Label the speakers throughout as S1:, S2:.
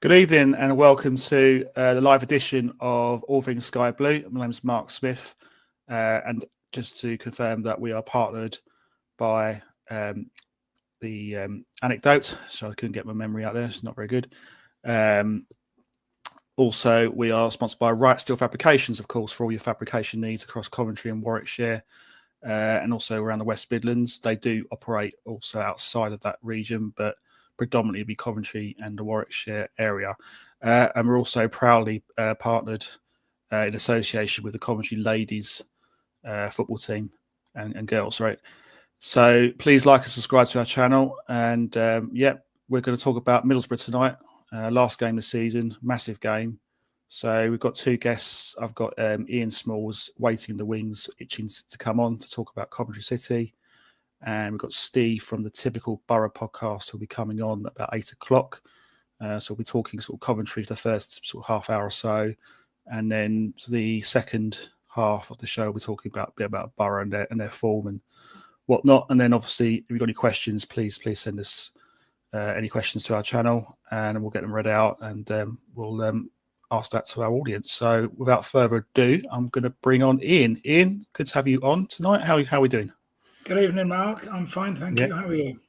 S1: Good evening and welcome to the live edition of All Things Sky Blue. My name is Mark Smith, and just to confirm that we are partnered by the Anecdote. So I couldn't get my memory out there; it's not very good. Also, we are sponsored by Right Steel Fabrications, of course, for all your fabrication needs across Coventry and Warwickshire, and also around the West Midlands. They do operate also outside of that region, but predominantly be Coventry and the Warwickshire area. And we're also proudly partnered in association with the Coventry ladies football team and girls, right? So please like and subscribe to our channel. And we're going to talk about Middlesbrough tonight. Last game of the season, massive game. So we've got two guests. I've got Ian Smalls waiting in the wings, itching to come on to talk about Coventry City. And we've got Steve from the Typical Boro podcast who'll be coming on at about 8 o'clock. So we'll be talking sort of Coventry for the first sort of half hour or so. And then the second half of the show, we're talking about a bit about Boro and their form and whatnot. And then obviously, if you've got any questions, please send us any questions to our channel and we'll get them read out and we'll ask that to our audience. So without further ado, I'm going to bring on Ian. Ian, good to have you on tonight. How are we doing?
S2: Good evening, Mark. I'm fine, thank you. How are you?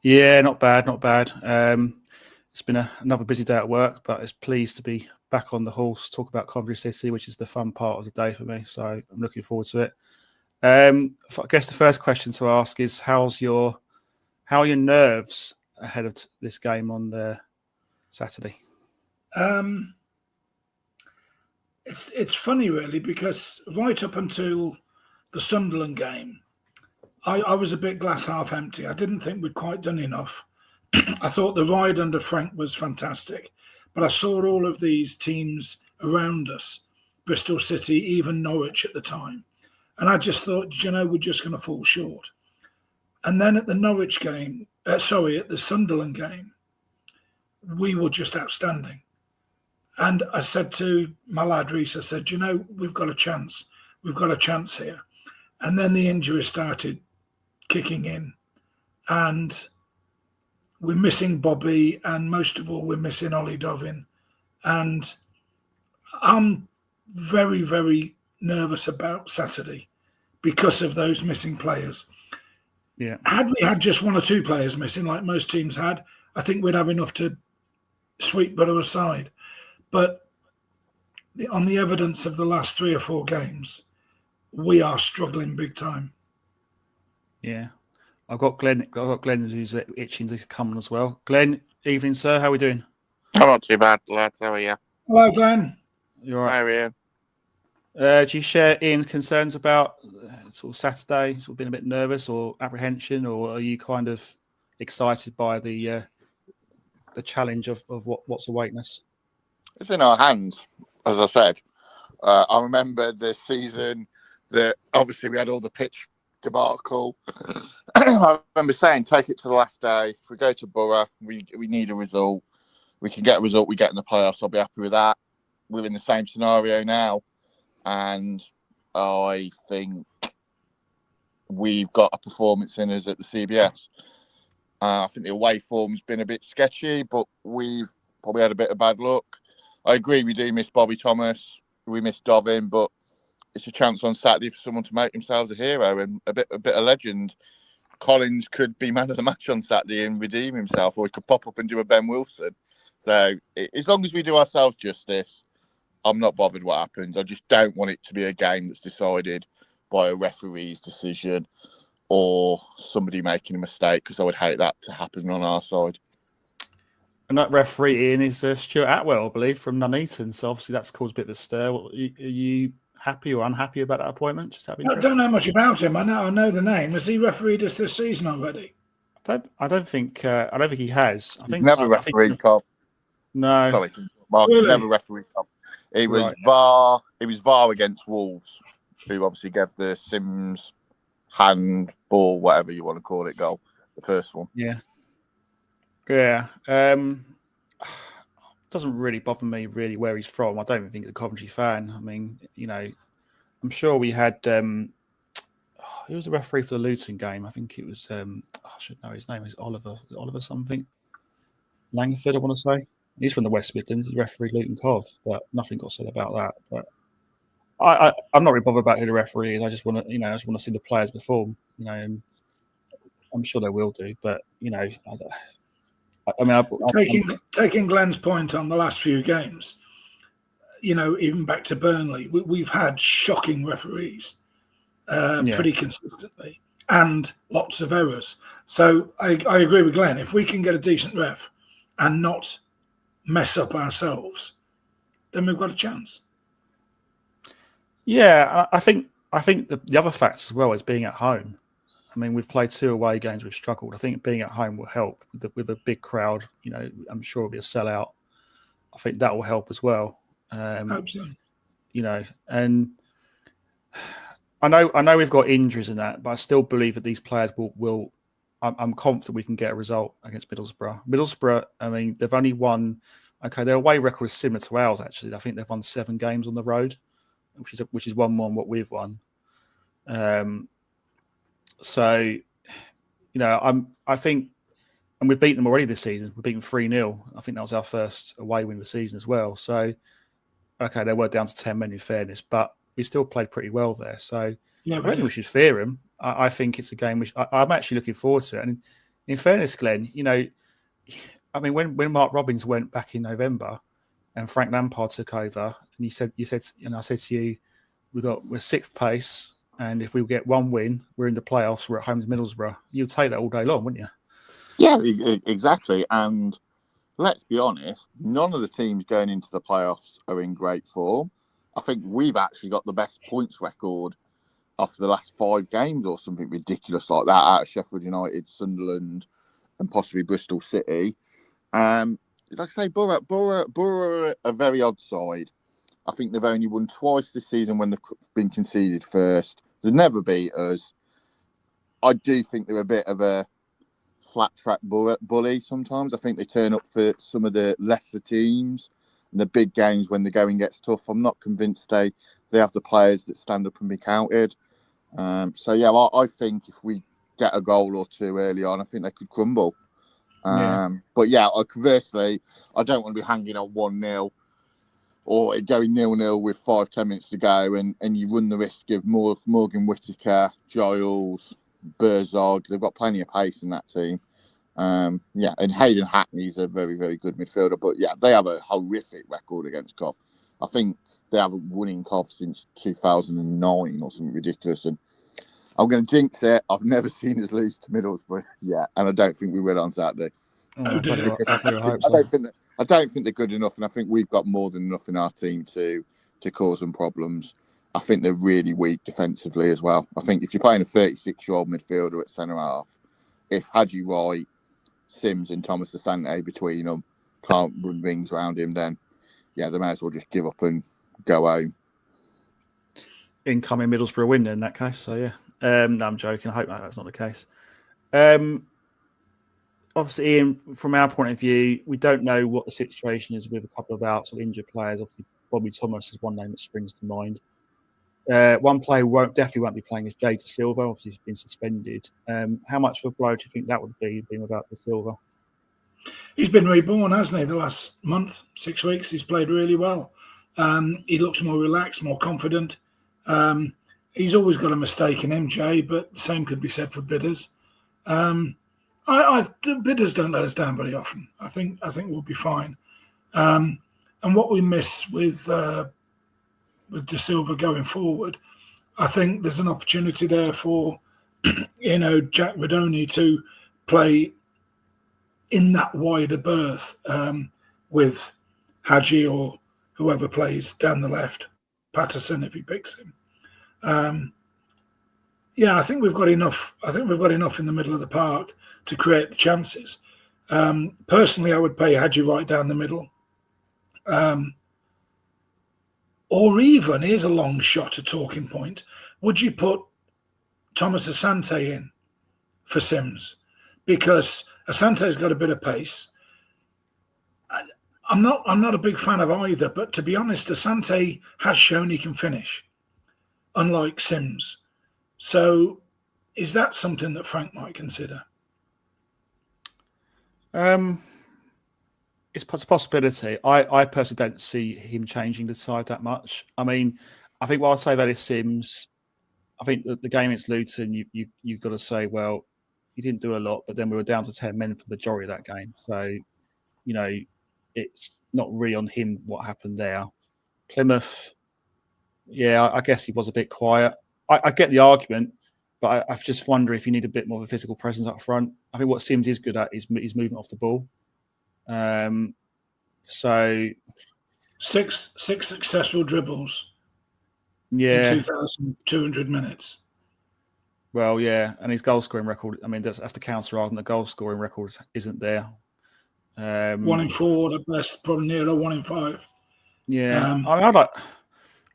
S1: Yeah, not bad. It's been another busy day at work, but it's pleased to be back on the horse, talk about Coventry City, which is the fun part of the day for me. So I'm looking forward to it. I guess the first question to ask is, how are your nerves ahead of this game on Saturday?
S2: It's funny, really, because right up until the Sunderland game, I was a bit glass half empty. I didn't think we'd quite done enough. I thought the ride under Frank was fantastic, but I saw all of these teams around us, Bristol City, even Norwich at the time, and I just thought, we're just going to fall short. And then at the Norwich game, at the Sunderland game, we were just outstanding. And I said to my lad Reese, I said, we've got a chance. We've got a chance here. And then the injuries started kicking in. And we're missing Bobby. And most of all, we're missing Ollie Dovin. And I'm very, very nervous about Saturday because of those missing players.
S1: Yeah.
S2: Had we had just one or two players missing, like most teams had, I think we'd have enough to sweep Boro aside. But on the evidence of the last 3 or 4 games, we are struggling big time.
S1: Yeah. I've got Glenn who's itching to come on as well. Glenn, evening, sir. How are we doing?
S3: I'm not too bad, lads. How are you?
S2: Hello, Glenn.
S1: You're all right.
S3: How are you?
S1: Do you share Ian's concerns about sort of Saturday, sort of being a bit nervous or apprehension, or are you kind of excited by the challenge of what's awaiting us?
S3: It's in our hands, as I said. I remember the season that obviously we had all the pitch debacle. I remember saying, take it to the last day. If we go to Boro, we need a result. We can get a result, we get in the playoffs. I'll be happy with that. We're in the same scenario now. And I think we've got a performance in us at the CBS. I think the away form's been a bit sketchy, but we've probably had a bit of bad luck. I agree, we do miss Bobby Thomas. We miss Dovin, but it's a chance on Saturday for someone to make themselves a hero and a bit of legend. Collins could be man of the match on Saturday and redeem himself, or he could pop up and do a Ben Wilson. So as long as we do ourselves justice, I'm not bothered what happens. I just don't want it to be a game that's decided by a referee's decision or somebody making a mistake, because I would hate that to happen on our side.
S1: And that referee, Ian, is Stuart Atwell, I believe, from Nuneaton. So obviously that's caused a bit of a stir. Are you happy or unhappy about that appointment? Just
S2: I don't know much about him. I know the name. Has he refereed us this season already?
S1: I don't think he has. I think
S3: never refereed Cobb.
S1: No,
S3: sorry, Mark. Really? Never refereed Cobb. He was right. VAR. He was VAR against Wolves, who obviously gave the Sims hand ball, whatever you want to call it, goal. The first one.
S1: Yeah. Doesn't really bother me really where he's from. I don't even think he's a Coventry fan. I mean, I'm sure we had. He was the referee for the Luton game. I think it was. I should know his name. It's Oliver. Is it Oliver something? Langford, I want to say. He's from the West Midlands. He's referee Luton Cov, but nothing got said about that. But I'm not really bothered about who the referee is. I just want to, see the players perform. And I'm sure they will do. But
S2: taking Glenn's point on the last few games, even back to Burnley, we've had shocking referees pretty consistently and lots of errors. So I agree with Glenn. If we can get a decent ref and not mess up ourselves, then we've got a chance.
S1: Yeah, I think the other facts as well is being at home. I mean, we've played 2 away games. We've struggled. I think being at home will help with a big crowd. I'm sure it'll be a sellout. I think that will help as well.
S2: Hope so.
S1: And I know we've got injuries in that, but I still believe that these players will. I'm confident we can get a result against Middlesbrough. Middlesbrough, I mean, they've only won. Okay, their away record is similar to ours. Actually, I think they've won 7 games on the road, which is one more than what we've won. So, I think, and we've beaten them already this season. We've beaten 3-0. I think that was our first away win of the season as well. So, okay, they were down to 10 men in fairness, but we still played pretty well there. So, I don't think we should fear them. I think it's a game which I'm actually looking forward to it. And in fairness, Glenn, I mean, when Mark Robins went back in November and Frank Lampard took over, and you said, and I said to you, we're 6th place. And if we get 1 win, we're in the playoffs. We're at home to Middlesbrough. You'd take that all day long, wouldn't you?
S3: Yeah, exactly. And let's be honest, none of the teams going into the playoffs are in great form. I think we've actually got the best points record after the last 5 games or something ridiculous like that out of Sheffield United, Sunderland, and possibly Bristol City. Like I say, Boro are a very odd side. I think they've only won twice this season when they've been conceded first. They've never beat us. I do think they're a bit of a flat track bully sometimes. I think they turn up for some of the lesser teams and the big games when the going gets tough. I'm not convinced they have the players that stand up and be counted. I think if we get a goal or 2 early on, I think they could crumble. But conversely, I don't want to be hanging on 1-0 or going 0-0 with 5-10 minutes to go, and you run the risk of Morgan Whittaker, Giles, Burzog. They've got plenty of pace in that team. And Hayden Hackney's a very, very good midfielder, but they have a horrific record against Cov. I think they haven't won in Cov since 2009 or something ridiculous. And I'm going to jinx it. I've never seen us lose to Middlesbrough yet, and I don't think we will on Saturday.
S1: I
S3: don't think they're good enough, and I think we've got more than enough in our team to cause them problems. I think they're really weak defensively as well. I think if you're playing a 36-year-old midfielder at centre half, if Hadji Wright, Sims and Thomas Asante between them can't run rings around him, then they may as well just give up and go home.
S1: Incoming Middlesbrough win in that case. So no, I'm joking. I hope that's not the case. Obviously, Ian, from our point of view, we don't know what the situation is with a couple of out or injured players. Obviously, Bobby Thomas is one name that springs to mind. One player who definitely won't be playing is Jay De Silva. Obviously, he's been suspended. How much of a blow do you think that would be, being without De Silva?
S2: He's been reborn, hasn't he? The last month, 6 weeks, he's played really well. He looks more relaxed, more confident. He's always got a mistake in him, Jay, but the same could be said for Bidders. Bidders don't let us down very often. I think we'll be fine. And what we miss with De Silva going forward, I think there's an opportunity there for Jack Redoni to play in that wider berth with Hadji or whoever plays down the left, Patterson if he picks him. I think we've got enough. I think we've got enough in the middle of the park to create the chances. Personally, I would play Hadji right down the middle. Or even, here's a long shot, a talking point. Would you put Thomas Asante in for Sims? Because Asante's got a bit of pace. I'm not a big fan of either, but to be honest, Asante has shown he can finish, unlike Sims. So is that something that Frank might consider?
S1: it's a possibility. I personally don't see him changing the side that much. I mean, I think what I'll say about is Sims. I think the game against Luton, you've got to say, well, he didn't do a lot, but then we were down to 10 men for the majority of that game. So, it's not really on him what happened there. Plymouth, yeah, I guess he was a bit quiet. I get the argument, but I just wonder if you need a bit more of a physical presence up front. I think what Sims is good at is movement off the ball. So
S2: six successful dribbles in
S1: yeah,
S2: 2,200 minutes.
S1: well, yeah, and his goal scoring record. I mean, that's the counter argument. The goal scoring record isn't there.
S2: 1 in 4 at best, probably near a 1 in 5.
S1: Yeah, I mean,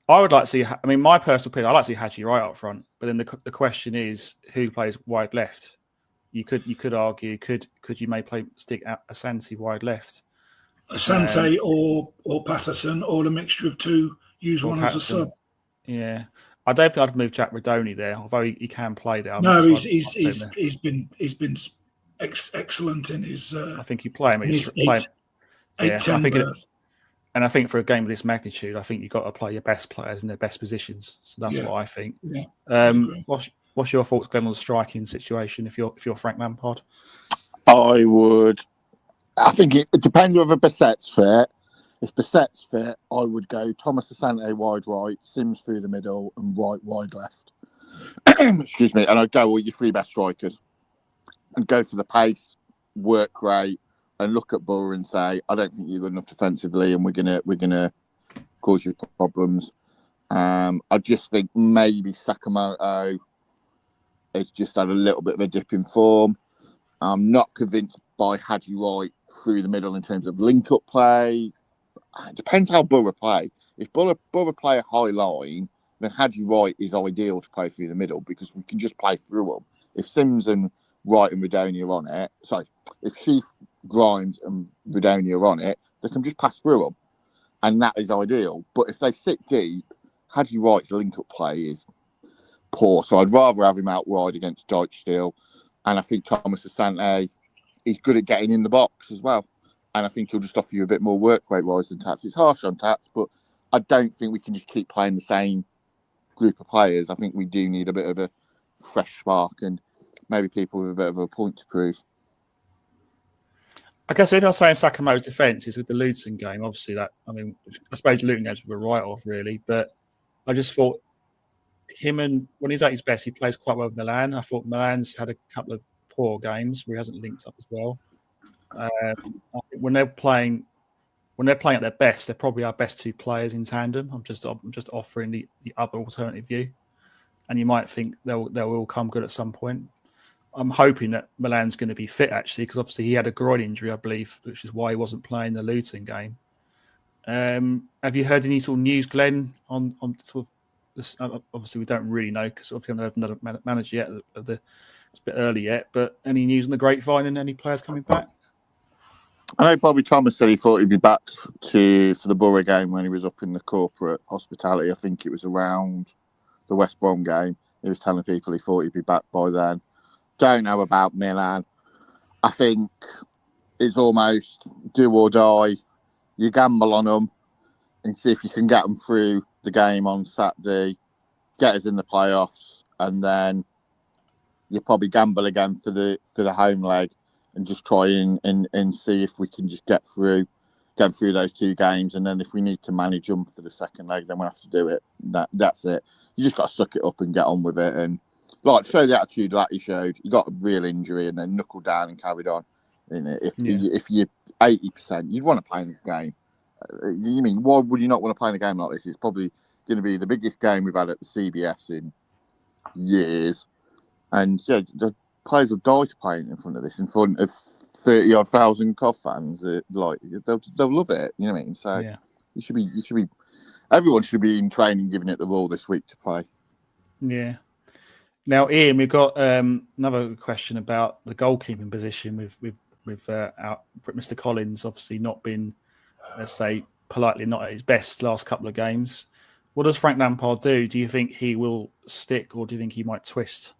S1: I would like to see. I mean, my personal opinion, I like to see Hadji right up front. But then the question is, who plays wide left? You could argue, could you stick Asante wide left?
S2: Asante or Patterson, or a mixture of two. Use one Patterson as a sub.
S1: Yeah, I don't think I'd move Jack Redoni there, although he can play there.
S2: No, he's been excellent in his.
S1: I think you play him.
S2: His 8-10 berth.
S1: And I think for a game of this magnitude, I think you've got to play your best players in their best positions. So that's what I think.
S2: Yeah,
S1: what's your thoughts, Glenn, on the striking situation if you're Frank Lampard?
S3: I think it depends whether Bissett's fit. If Bissett's fit, I would go Thomas Asante wide right, Sims through the middle, and Wright wide left. Excuse me. And I'd go with your 3 best strikers and go for the pace, work rate, and look at Boro and say, I don't think you're good enough defensively, and we're gonna cause you problems. I just think maybe Sakamoto has just had a little bit of a dip in form. I'm not convinced by Hadji Wright through the middle in terms of link-up play. It depends how Boro play. If Boro play a high line, then Hadji Wright is ideal to play through the middle because we can just play through them. If Sims and Wright and Redoni are on it, if Sheaf, Grimes and Redoni are on it, they can just pass through them. And that is ideal. But if they sit deep, Hadji Wright's link-up play is poor. So I'd rather have him out wide against Dyche still. And I think Thomas Asante is good at getting in the box as well. And I think he'll just offer you a bit more work rate-wise than Tats. It's harsh on Tats, but I don't think we can just keep playing the same group of players. I think we do need a bit of a fresh spark and maybe people with a bit of a point to prove.
S1: I guess if I was saying Sakamoto's defence is with the Luton game, obviously I suppose Luton games were a write-off really, but I just thought when he's at his best, he plays quite well with Milan. I thought Milan's had a couple of poor games where he hasn't linked up as well. I think when they're playing at their best, they're probably our best 2 players in tandem. I'm just offering the other alternative view, and you might think they'll all come good at some point. I'm hoping that Milan's going to be fit actually, because obviously he had a groin injury, I believe, which is why he wasn't playing the Luton game. Have you heard any sort of news, Glenn, on sort of this? Obviously, we don't really know because we haven't had another manager yet. It's a bit early yet, but any news on the grapevine and any players coming back?
S3: I know Bobby Thomas said he thought he'd be back for the Boro game when he was up in the corporate hospitality. I think it was around the West Brom game. He was telling people he thought he'd be back by then. Don't know about Milan. I think it's almost do or die. You gamble on them and see if you can get them through the game on Saturday, get us in the playoffs, and then you probably gamble again for the home leg and just try and see if we can just get through those 2 games. And then if we need to manage them for the second leg, then we'll have to do it. That's it. You just got to suck it up and get on with it and show the attitude that he showed. He got a real injury and then knuckled down and carried on. If you're 80%, you'd want to play in this game. You mean, why would you not want to play in a game like this? It's probably going to be the biggest game we've had at the CBS in years. And yeah, the players will die to play in front of this, in front of 30-odd thousand COF fans. They'll love it. You know what I mean? So yeah. You should be. Everyone should be in training, giving it the all this week to play.
S1: Yeah. Now, Ian, we've got another question about the goalkeeping position with Mr. Collins obviously not been, let's say, politely not at his best last couple of games. What does Frank Lampard do? Do you think he will stick or do you think he might twist?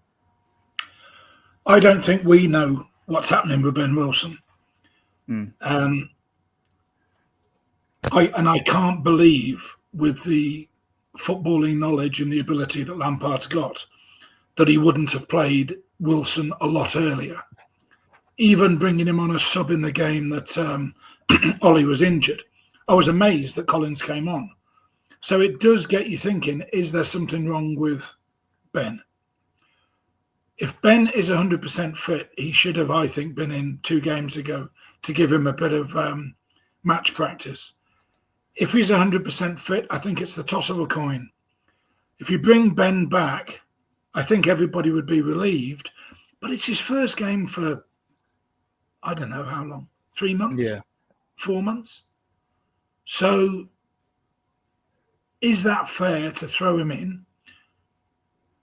S2: I don't think we know what's happening with Ben Wilson. I can't believe, with the footballing knowledge and the ability that Lampard's got, that he wouldn't have played Wilson a lot earlier. Even bringing him on a sub in the game that Ollie was injured, I was amazed that Collins came on. So it does get you thinking, is there something wrong with Ben? If Ben is 100% fit, he should have, I think, been in 2 games ago to give him a bit of match practice. If he's 100% fit, I think it's the toss of a coin. If you bring Ben back, I think everybody would be relieved. But it's his first game for, I don't know how long, 3 months?
S1: Yeah.
S2: 4 months? So is that fair to throw him in?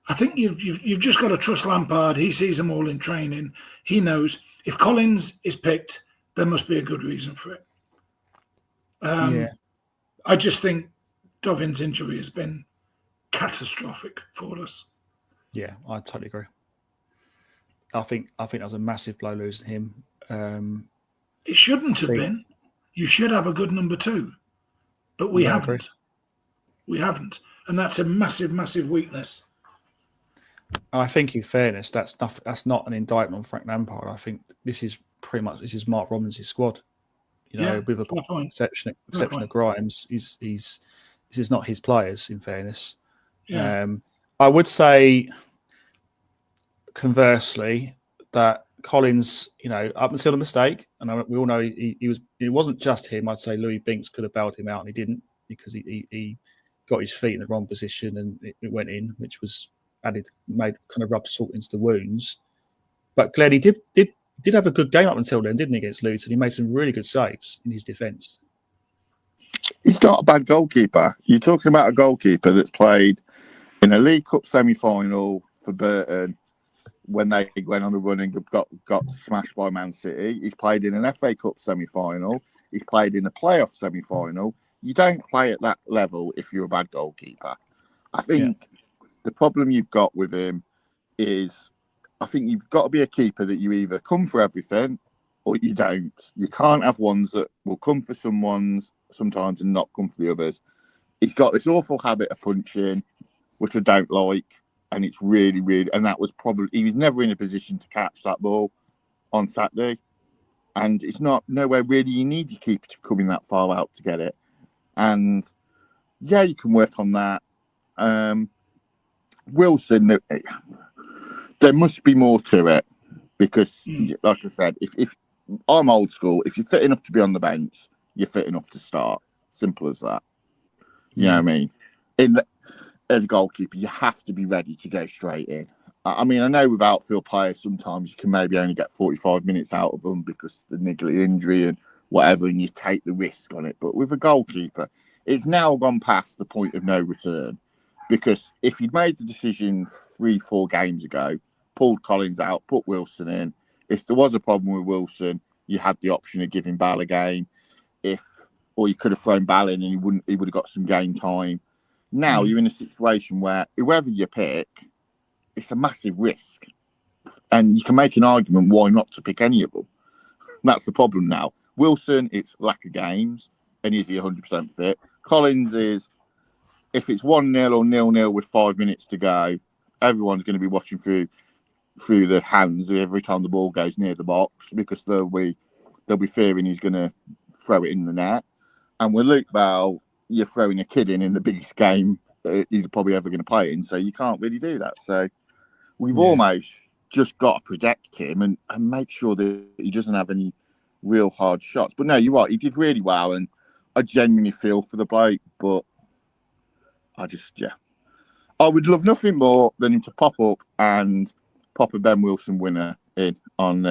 S2: I think you've just got to trust Lampard. He sees them all in training. He knows if Collins is picked, there must be a good reason for it. I just think Dovin's injury has been catastrophic for us.
S1: Yeah, I totally agree. I think that was a massive blow losing him.
S2: It shouldn't have been. You should have a good number 2, but we haven't. We haven't, and that's a massive, massive weakness.
S1: I think, in fairness, that's not an indictment on Frank Lampard. I think this is Mark Robinson's squad. You know, with a exception of Grimes, this is not his players. In fairness, I would say, conversely, that Collins, up until the mistake, and we all know it wasn't just him. I'd say Louis Binks could have bailed him out, and he didn't, because he got his feet in the wrong position and it went in, which was made kind of rub salt into the wounds. But Glenn, he did have a good game up until then, didn't he, against Luton? He made some really good saves in his defence.
S3: He's not a bad goalkeeper. You're talking about a goalkeeper that's played in a League Cup semi-final for Burton when they went on a run and got smashed by Man City. He's played in an FA Cup semi-final. He's played in a playoff semi-final. You don't play at that level if you're a bad goalkeeper. I think the problem you've got with him is, I think you've got to be a keeper that you either come for everything or you don't. You can't have ones that will come for some ones sometimes and not come for the others. He's got this awful habit of punching, which I don't like. And it's really, really, and that was probably, he was never in a position to catch that ball on Saturday. And it's nowhere really you need your keeper to come in that far out to get it. And you can work on that. Wilson, there must be more to it, because, like I said, if I'm old school, if you're fit enough to be on the bench, you're fit enough to start. Simple as that. You know what I mean? As a goalkeeper, you have to be ready to go straight in. I mean, I know with outfield players, sometimes you can maybe only get 45 minutes out of them because of the niggly injury and whatever, and you take the risk on it. But with a goalkeeper, it's now gone past the point of no return, because if you'd made the decision 3-4 games ago, pulled Collins out, put Wilson in, if there was a problem with Wilson, you had the option of giving Ball a game, or you could have thrown Ball in and he would have got some game time. Now you're in a situation where whoever you pick, it's a massive risk. And you can make an argument why not to pick any of them. That's the problem now. Wilson, it's lack of games, and is he 100% fit? Collins is, if it's 1-0 or 0-0 with 5 minutes to go, everyone's going to be watching through the hands every time the ball goes near the box, because they'll be fearing he's going to throw it in the net. And with Luke Bell, you're throwing a kid in the biggest game he's probably ever going to play in, so you can't really do that. So we've almost just got to protect him and make sure that he doesn't have any real hard shots. But no, you're right, he did really well, and I genuinely feel for the bloke, but I would love nothing more than him to pop up and pop a Ben Wilson winner in on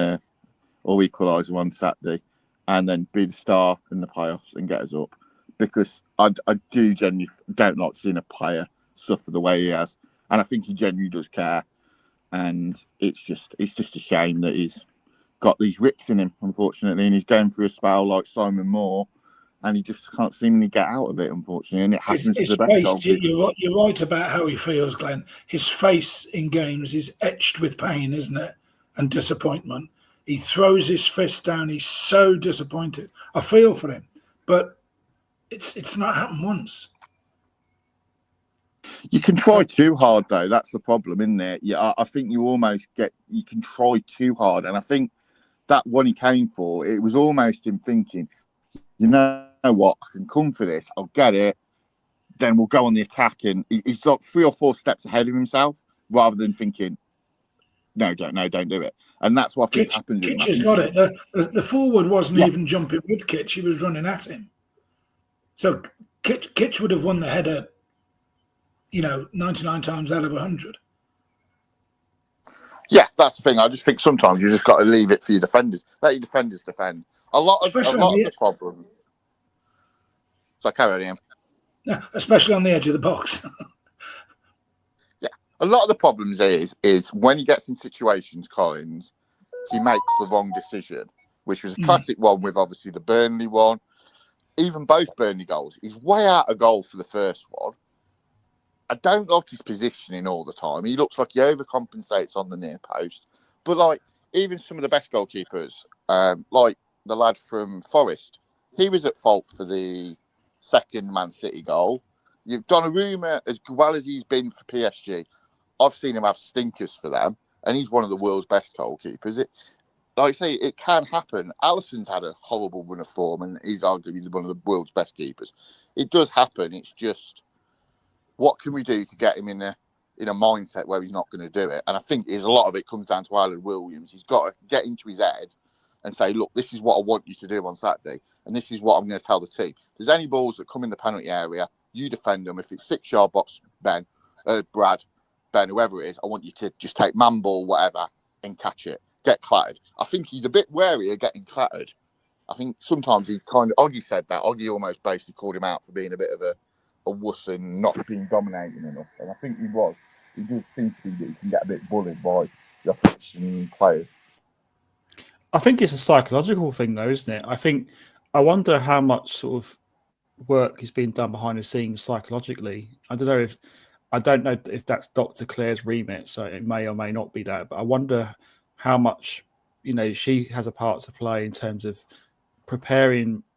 S3: or equaliser on Saturday, and then be the star in the playoffs and get us up. Because I do genuinely don't like seeing a player suffer the way he has, and I think he genuinely does care. And it's just a shame that he's got these ricks in him, unfortunately, and he's going through a spell like Simon Moore, and he just can't seemingly get out of it, unfortunately. And it happens to the best goalkeepers.
S2: You're right about how he feels, Glenn. His face in games is etched with pain, isn't it? And disappointment. He throws his fist down. He's so disappointed. I feel for him, but It's not happened once.
S3: You can try too hard, though. That's the problem, isn't it? Yeah, I think you can try too hard. And I think that one he came for, it was almost him thinking, you know what, I can come for this, I'll get it, then we'll go on the attack. And he's like 3 or 4 steps ahead of himself rather than thinking, no, don't do it. And that's what I think happens.
S2: Kitch has got it. The forward wasn't even jumping with Kitch, he was running at him. So Kitch would have won the header, 99 times out of 100.
S3: Yeah, that's the thing. I just think sometimes you just got to leave it for your defenders. Let your defenders defend. A lot of the problem. So carry on.
S2: Yeah, especially on the edge of the box.
S3: Yeah, a lot of the problems is when he gets in situations, Collins, he makes the wrong decision, which was a classic one with obviously the Burnley one. Even both Burnley goals, he's way out of goal for the first one. I don't like his positioning all the time. He looks like he overcompensates on the near post. But like even some of the best goalkeepers, like the lad from Forest, he was at fault for the second Man City goal. You've Donnarumma, as well as he's been for PSG, I've seen him have stinkers for them, and he's one of the world's best goalkeepers. Like I say, it can happen. Alisson's had a horrible run of form, and he's arguably one of the world's best keepers. It does happen. It's just, what can we do to get him in a mindset where he's not going to do it? And I think a lot of it comes down to Alan Williams. He's got to get into his head and say, look, this is what I want you to do on Saturday, and this is what I'm going to tell the team. If there's any balls that come in the penalty area, you defend them. If it's 6-yard box, Brad, Ben, whoever it is, I want you to just take man ball, whatever, and catch it. Get clattered. I think he's a bit wary of getting clattered. I think sometimes Oggy said that. Oggy almost basically called him out for being a bit of a wuss and not being dominating enough. And I think he was. He does seem to be that he can get a bit bullied by the opposition players.
S1: I think it's a psychological thing, though, isn't it? I wonder how much sort of work is being done behind the scenes psychologically. I don't know if that's Dr. Claire's remit, so it may or may not be that. But I wonder how much she has a part to play in terms of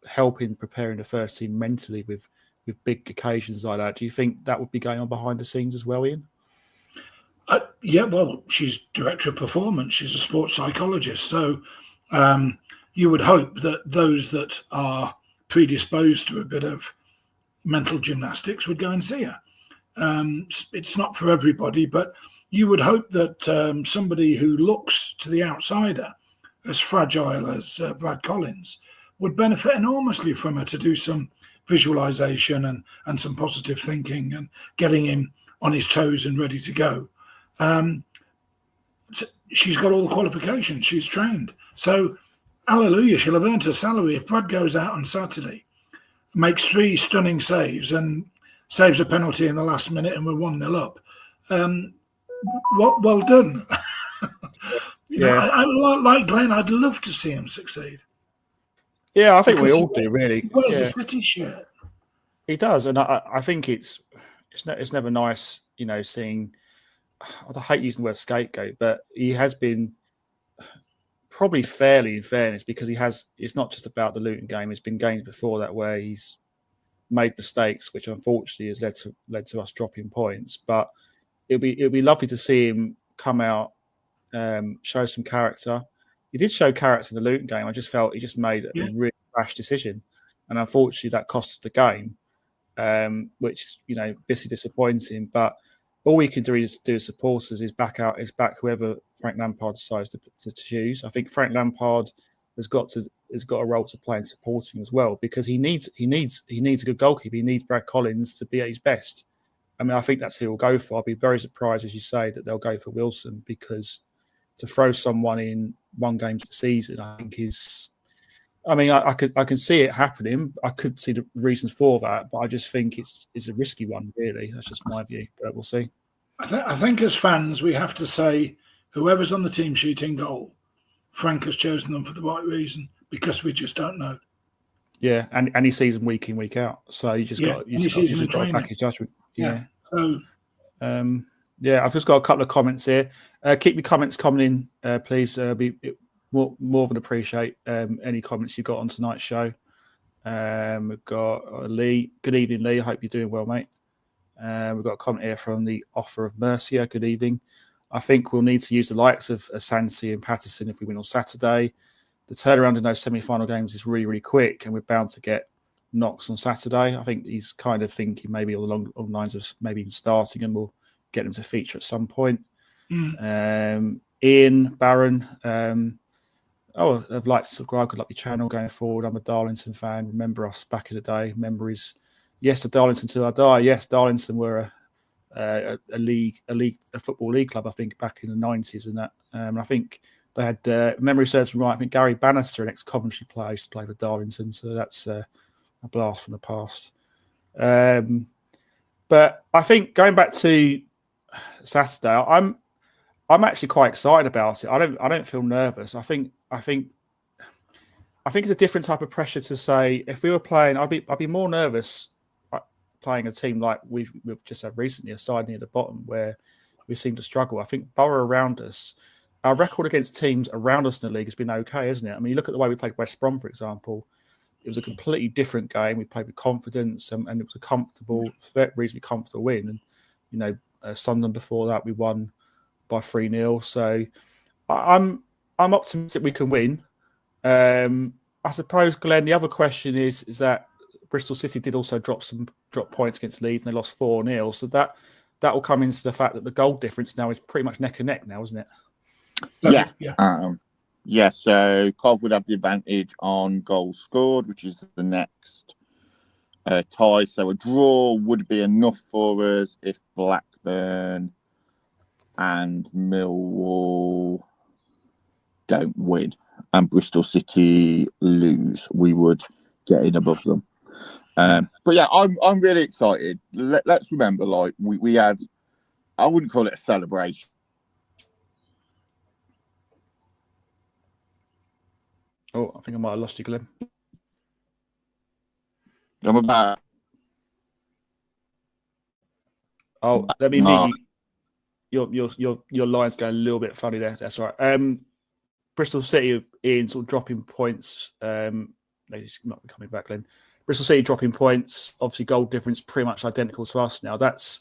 S1: helping preparing the first team mentally with big occasions like that. Do you think that would be going on behind the scenes as well, Ian?
S2: Yeah, well, she's director of performance. She's a sports psychologist. So you would hope that those that are predisposed to a bit of mental gymnastics would go and see her. It's not for everybody, but you would hope that somebody who looks to the outsider as fragile as Brad Collins would benefit enormously from her to do some visualization and some positive thinking and getting him on his toes and ready to go. She's got all the qualifications. She's trained. So, hallelujah, she'll have earned her salary. If Brad goes out on Saturday, makes 3 stunning saves and saves a penalty in the last minute and we're 1-0 up, well done. I like Glenn. I'd love to see him succeed.
S1: Yeah, I think we all do, really.
S2: He wears a City shirt.
S1: He does, and I think it's never nice, seeing. I hate using the word scapegoat, but he has been probably fairly, in fairness, because it's not just about the Luton game. It's been games before that where he's made mistakes, which unfortunately has led to us dropping points. But it'll be lovely to see him come out, show some character. He did show character in the Luton game. I just felt he just made a really rash decision, and unfortunately that costs the game, which is bitterly disappointing. But all we can do as supporters is back whoever Frank Lampard decides to choose. I think Frank Lampard has got a role to play in supporting as well, because he needs a good goalkeeper. He needs Brad Collins to be at his best. I mean, I think that's who he'll go for. I'll be very surprised, as you say, that they'll go for Wilson, because to throw someone in one game to the season, I think is. I mean, I can see it happening. I could see the reasons for that, but I just think it's a risky one, really. That's just my view, but we'll see.
S2: I think as fans, we have to say whoever's on the team sheet in goal, Frank has chosen them for the right reason, because we just don't know.
S1: Yeah, and he sees them week in, week out. So you just got to back his judgment. Yeah.
S2: So,
S1: I've just got a couple of comments here. Keep your comments coming in, please. Be more than appreciate any comments you've got on tonight's show. We've got Lee. Good evening, Lee. I hope you're doing well, mate. We've got a comment here from the Offer of Mercia. Good evening. I think we'll need to use the likes of Asante and Patterson if we win on Saturday. The turnaround in those semi-final games is really, really quick, and we're bound to get knocks on Saturday. I think he's kind of thinking maybe along the lines of maybe even starting and we'll get him to feature at some point. Ian Barron, I'd like to subscribe. Good luck with your channel going forward. I'm a Darlington fan. Remember us back in the day. Memories. Yes, to Darlington till I die. Yes, Darlington were a football league club, I think, back in the 90s and that. I think they had, memory serves me right, I think Gary Bannister, an ex-Coventry player, used to play for Darlington. So that's a blast from the past. But I think going back to Saturday, I'm actually quite excited about it. I don't feel nervous. I think it's a different type of pressure to say if we were playing, I'd be more nervous playing a team like we've just had recently, a side near the bottom where we seem to struggle. I think Boro around us, our record against teams around us in the league has been okay, isn't it? I mean, you look at the way we played West Brom, for example. It was a completely different game. We played with confidence, and it was a comfortable, reasonably comfortable win. And Sunderland before that, we won by 3-0. So I'm optimistic we can win. I suppose, Glenn, the other question is that Bristol City did also drop points against Leeds, and they lost 4-0. So that will come into the fact that the goal difference now is pretty much neck and neck now, isn't it?
S3: Yeah. So Cov would have the advantage on goals scored, which is the next tie. So a draw would be enough for us if Blackburn and Millwall don't win and Bristol City lose. We would get in above them. But yeah, I'm really excited. Let's remember, like we had, I wouldn't call it a celebration.
S1: Oh, I think I might have lost you, Glenn.
S3: I'm about.
S1: Oh, let me meet you. Your line's going a little bit funny there. That's all right. Bristol City in sort of dropping points. They just not be coming back, Glenn. Bristol City dropping points. Obviously, goal difference pretty much identical to us now. That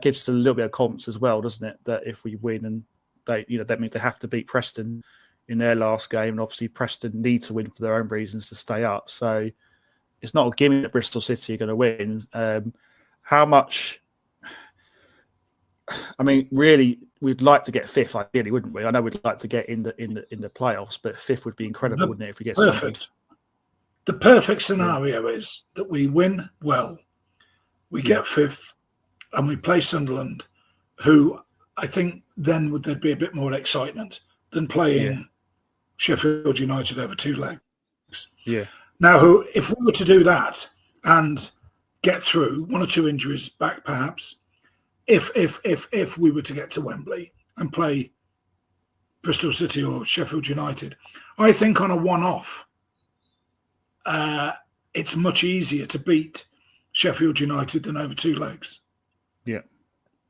S1: gives us a little bit of confidence as well, doesn't it? That if we win and that means they have to beat Preston in their last game, and obviously Preston need to win for their own reasons to stay up. So it's not a gimme that Bristol City are going to win. How much? I mean, really, we'd like to get fifth, ideally, wouldn't we? I know we'd like to get in the playoffs, but fifth would be incredible, wouldn't it? If we get
S2: perfect. The perfect scenario is that we win well, we get fifth, and we play Sunderland, who I think then there'd be a bit more excitement than playing Sheffield United over 2 legs.
S1: Yeah.
S2: Now, if we were to do that and get through, 1 or 2 injuries back, perhaps, if we were to get to Wembley and play Bristol City or Sheffield United, I think on a one-off, it's much easier to beat Sheffield United than over 2 legs.
S1: Yeah.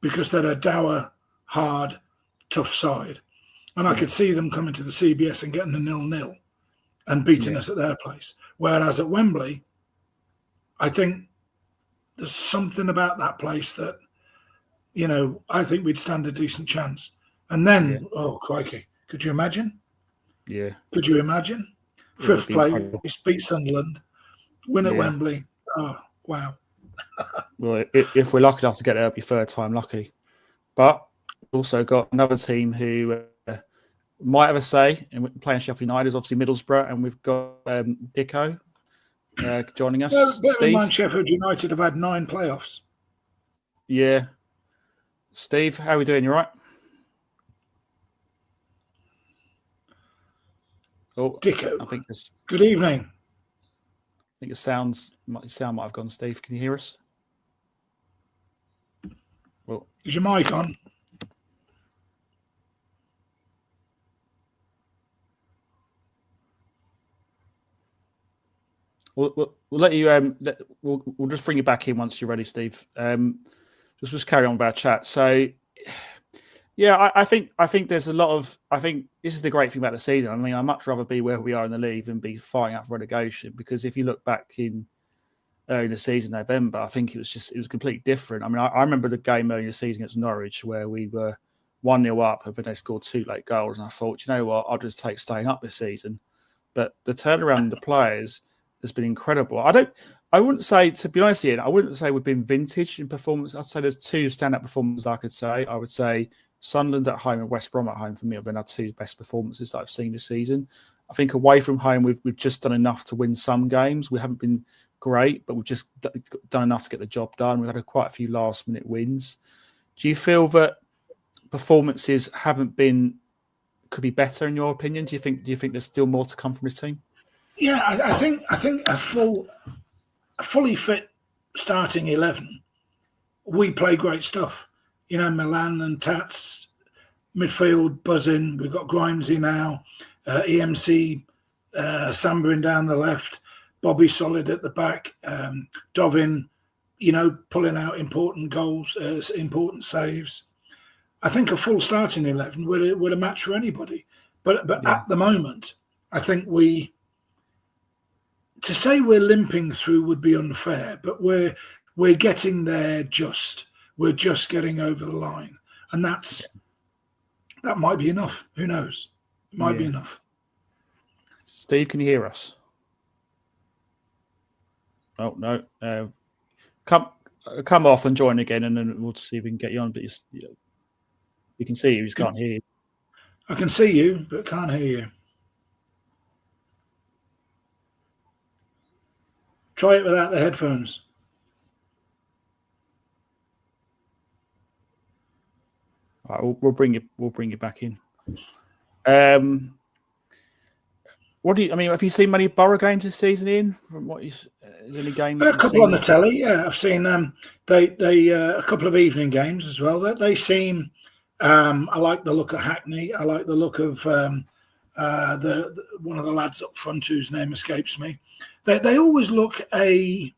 S2: Because they're a dour, hard, tough side. And I could see them coming to the CBS and getting a 0-0 and beating us at their place. Whereas at Wembley, I think there's something about that place that, I think we'd stand a decent chance. And then, oh, crikey, could you imagine?
S1: Yeah.
S2: Could you imagine? 5th place, beat Sunderland, win at Wembley. Oh, wow.
S1: Well, if we're lucky enough to get there, it'll be 3rd time lucky. But also got another team who might have a say in playing Sheffield United, is obviously Middlesbrough, and we've got Dicko joining us.
S2: Bear in mind, Sheffield United have had 9 playoffs.
S1: Yeah. Steve, how are we doing? You right? Oh,
S2: Dicko.
S1: I think this.
S2: Good evening.
S1: I think the sound might have gone. Steve, can you hear us? Well,
S2: is your mic on?
S1: We'll let you. We'll just bring you back in once you're ready, Steve. Just carry on with our chat. So, Yeah, I think there's a lot of. I think this is the great thing about the season. I mean, I'd much rather be where we are in the league than be fighting out for relegation. Because if you look back in early in the season, November, I think it was completely different. I mean, I remember the game early in the season against Norwich where we were 1-0 up, and then they scored 2 late goals, and I thought, you know what, I'll just take staying up this season. But the turnaround in the players has been incredible. I wouldn't say, to be honest, Ian, I wouldn't say we've been vintage in performance. I'd say there's 2 standout performances I could say. I would say Sunderland at home and West Brom at home for me have been our 2 best performances that I've seen this season. I think away from home, we've just done enough to win some games. We haven't been great, but we've just done enough to get the job done. We've had quite a few last-minute wins. Do you feel that performances could be better in your opinion? Do you think there's still more to come from this team?
S2: Yeah, I think a fully fit starting 11, we play great stuff. You know, Milan and Tats, midfield buzzing. We've got Grimesy now, EMC, Sambrin down the left, Bobby solid at the back, Dovin, you know, pulling out important goals, important saves. I think a full starting 11 would a match for anybody. But
S1: Yeah.
S2: At the moment, I think to say we're limping through would be unfair, but we're getting there just. We're just getting over the line. And that might be enough. Who knows? It might be enough.
S1: Steve, can you hear us? Oh, no. Come off and join again, and then we'll see if we can get you on. But we can see you, we just can't hear you.
S2: I can see you, but can't hear you. Try it without the headphones.
S1: All right, we'll bring you back in. What do you? I mean, have you seen many Boro games this season, Ian? From what is any games?
S2: A couple on the telly. Yeah, I've seen they a couple of evening games as well. They seem. I like the look of Hackney. I like the look of one of the lads up front whose name escapes me. They always look a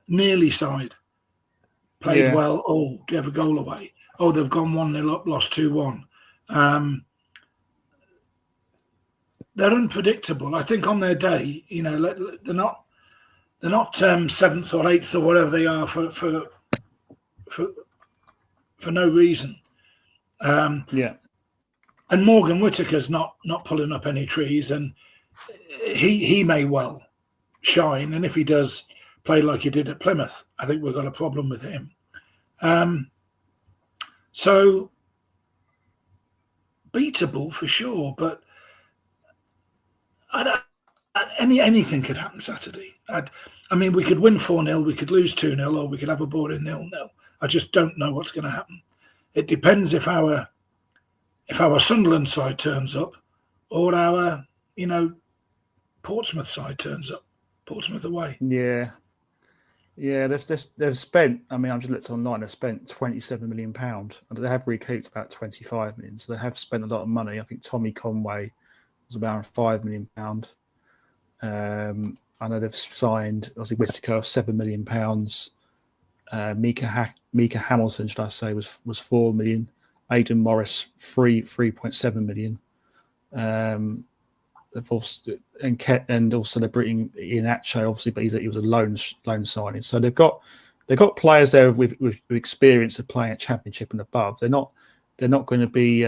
S2: nearly side. Played well. Oh, gave a goal away. Oh, they've gone 1-0 up, lost 2-1. They're unpredictable. I think on their day, you know, they're not 7th or 8th or whatever they are for no reason. And Morgan Whittaker's not pulling up any trees, and he may well shine. And if he does play like he did at Plymouth, I think we've got a problem with him. So beatable for sure, but anything could happen Saturday. I mean, we could win 4-0, we could lose 2-0, or we could have a boring 0-0. I just don't know what's going to happen. It depends if our Sunderland side turns up, or our, you know, Portsmouth side turns up. Portsmouth away.
S1: Yeah, they've spent. I mean, I've just looked online. They've spent £27 million, and they have recouped about 25 million. So they have spent a lot of money. I think Tommy Conway was about £5 million. I know they've signed obviously Whittaker £7 million. Mika Hamilton, should I say, was 4 million. Aidan Morris 3.7 million. And also they're bringing Ian Atcho, obviously, but he was a loan signing. So they've got players there with experience of playing at Championship and above. They're not going to be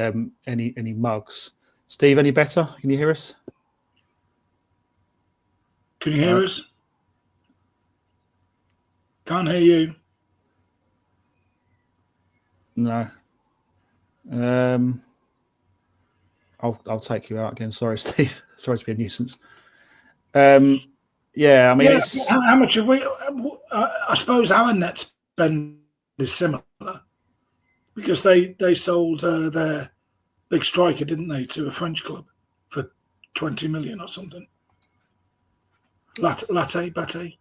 S1: any mugs. Steve, any better? Can you hear us?
S2: Can you hear us? Can't hear you.
S1: No. I'll take you out again. Sorry, Steve. Sorry to be a nuisance. I mean, it's...
S2: how much have we? I suppose our net spend is similar because they sold their big striker, didn't they, to a French club for 20 million or something. Latte Bate.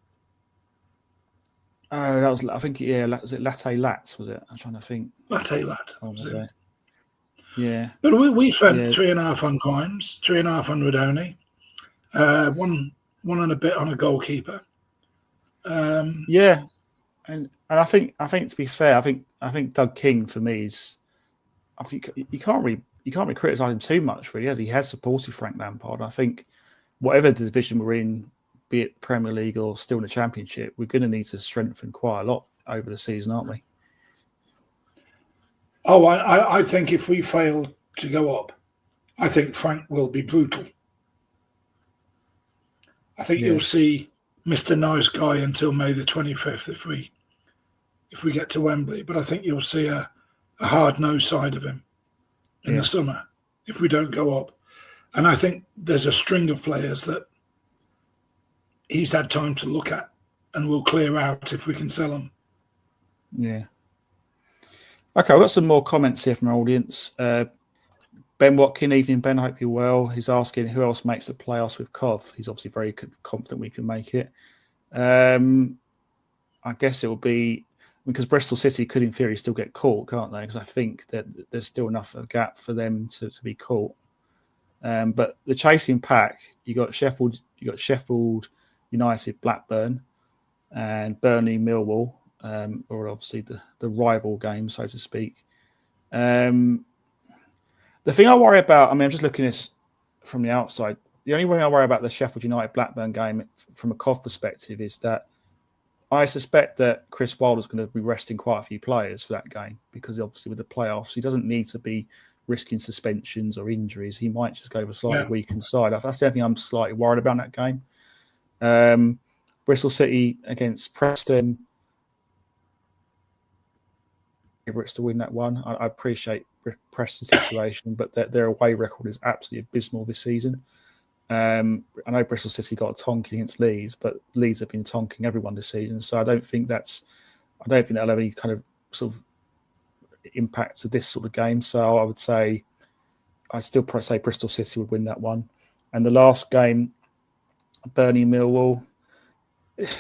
S1: Oh, that was, I think, was it Latte Lats? Was it? I'm trying to think.
S2: Latte Lat.
S1: Yeah.
S2: But we spent 3.5 on Grimes, 3.5 only. One and a bit on a goalkeeper.
S1: And I think to be fair, I think Doug King for me is I think you can't really criticise him too much, really, as he has supported Frank Lampard. I think whatever division we're in, be it Premier League or still in the Championship, we're going to need to strengthen quite a lot over the season, aren't we?
S2: Oh, I think if we fail to go up, I think Frank will be brutal. I think you'll see Mr. Nice Guy until May the 25th if we get to Wembley. But I think you'll see a hard-nosed side of him in the summer if we don't go up. And I think there's a string of players that he's had time to look at and will clear out if we can sell them.
S1: Yeah. Okay, we've got some more comments here from our audience. Ben Watkin, evening Ben, I hope you're well. He's asking who else makes the playoffs with Cov. He's obviously very confident we can make it. I guess it will be because Bristol City could in theory still get caught, can't they? Because I think that there's still enough of a gap for them to be caught. But the chasing pack, you got Sheffield United, Blackburn, and Burnley, Millwall, or obviously the rival game, so to speak. The thing I worry about, I'm just looking at this from the outside. The only thing I worry about the Sheffield United Blackburn game from a Cov perspective is that I suspect that Chris Wilder's going to be resting quite a few players for that game because obviously with the playoffs, he doesn't need to be risking suspensions or injuries. He might just go with a slightly weakened side. That's the only thing I'm slightly worried about in that game. Bristol City against Preston. Favourites to win that one. I appreciate Preston's situation, but their away record is absolutely abysmal this season. I know Bristol City got a tonking against Leeds, but Leeds have been tonking everyone this season, so I don't think that'll have any kind of sort of impact to this sort of game. So I would say I'd still probably say Bristol City would win that one. And the last game, Burnley Millwall.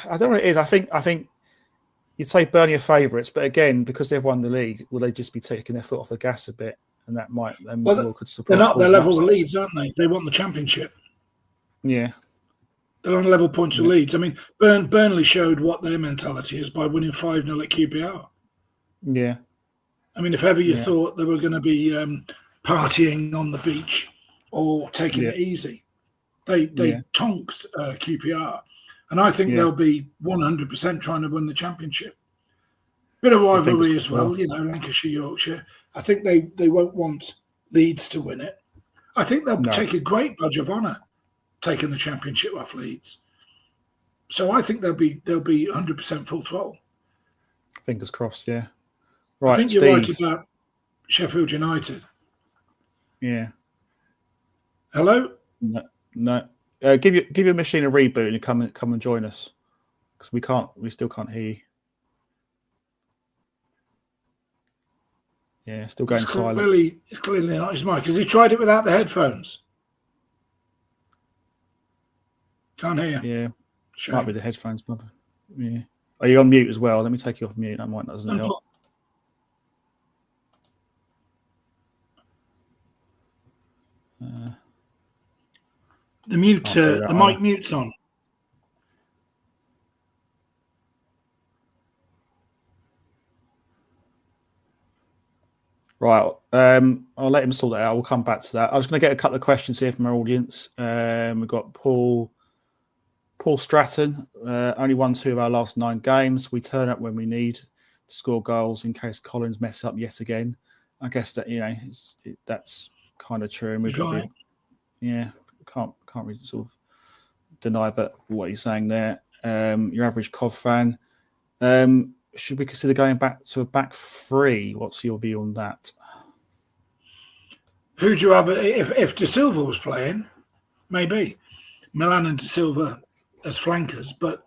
S1: I don't know what it is. I think you'd say Burnley are favourites, but again, because they've won the league, will they just be taking their foot off the gas a bit? And that might could support.
S2: They're not their level with Leeds, aren't they? They want the Championship.
S1: Yeah.
S2: They're on level points with Leeds. I mean, Burnley showed what their mentality is by winning 5-0 at QPR.
S1: Yeah.
S2: I mean, if ever you thought they were going to be partying on the beach or taking it easy, they tonked QPR. And I think they'll be 100% trying to win the Championship. Bit of rivalry as well, Lancashire, Yorkshire. I think they won't want Leeds to win it. I think they'll take a great badge of honour taking the Championship off Leeds. So I think they'll be 100% full throttle.
S1: Fingers crossed, yeah. Right,
S2: I think you're right about Sheffield United.
S1: Yeah.
S2: Hello?
S1: No. Give your machine a reboot and you come and join us because we still can't hear you. Yeah, still going silent.
S2: It's clearly not his mic. Has he tried it without the headphones? Can't hear.
S1: Yeah,
S2: Shame.
S1: Might be the headphones, Bob. Yeah. Are you on mute as well? Let me take you off mute. That doesn't help.
S2: The mic mute's on.
S1: Right. I'll let him sort that out. We'll come back to that. I was going to get a couple of questions here from our audience. We've got Paul Stratton. Only won 2 of our last 9 games. We turn up when we need to score goals in case Collins messes up yet again. I guess that that's kind of true. And we've got can't really sort of deny that what he's saying there. Your average Cov fan. Should we consider going back to a back 3? What's your view on that?
S2: Who do you have? If De Silva was playing, maybe Milan and De Silva as flankers, but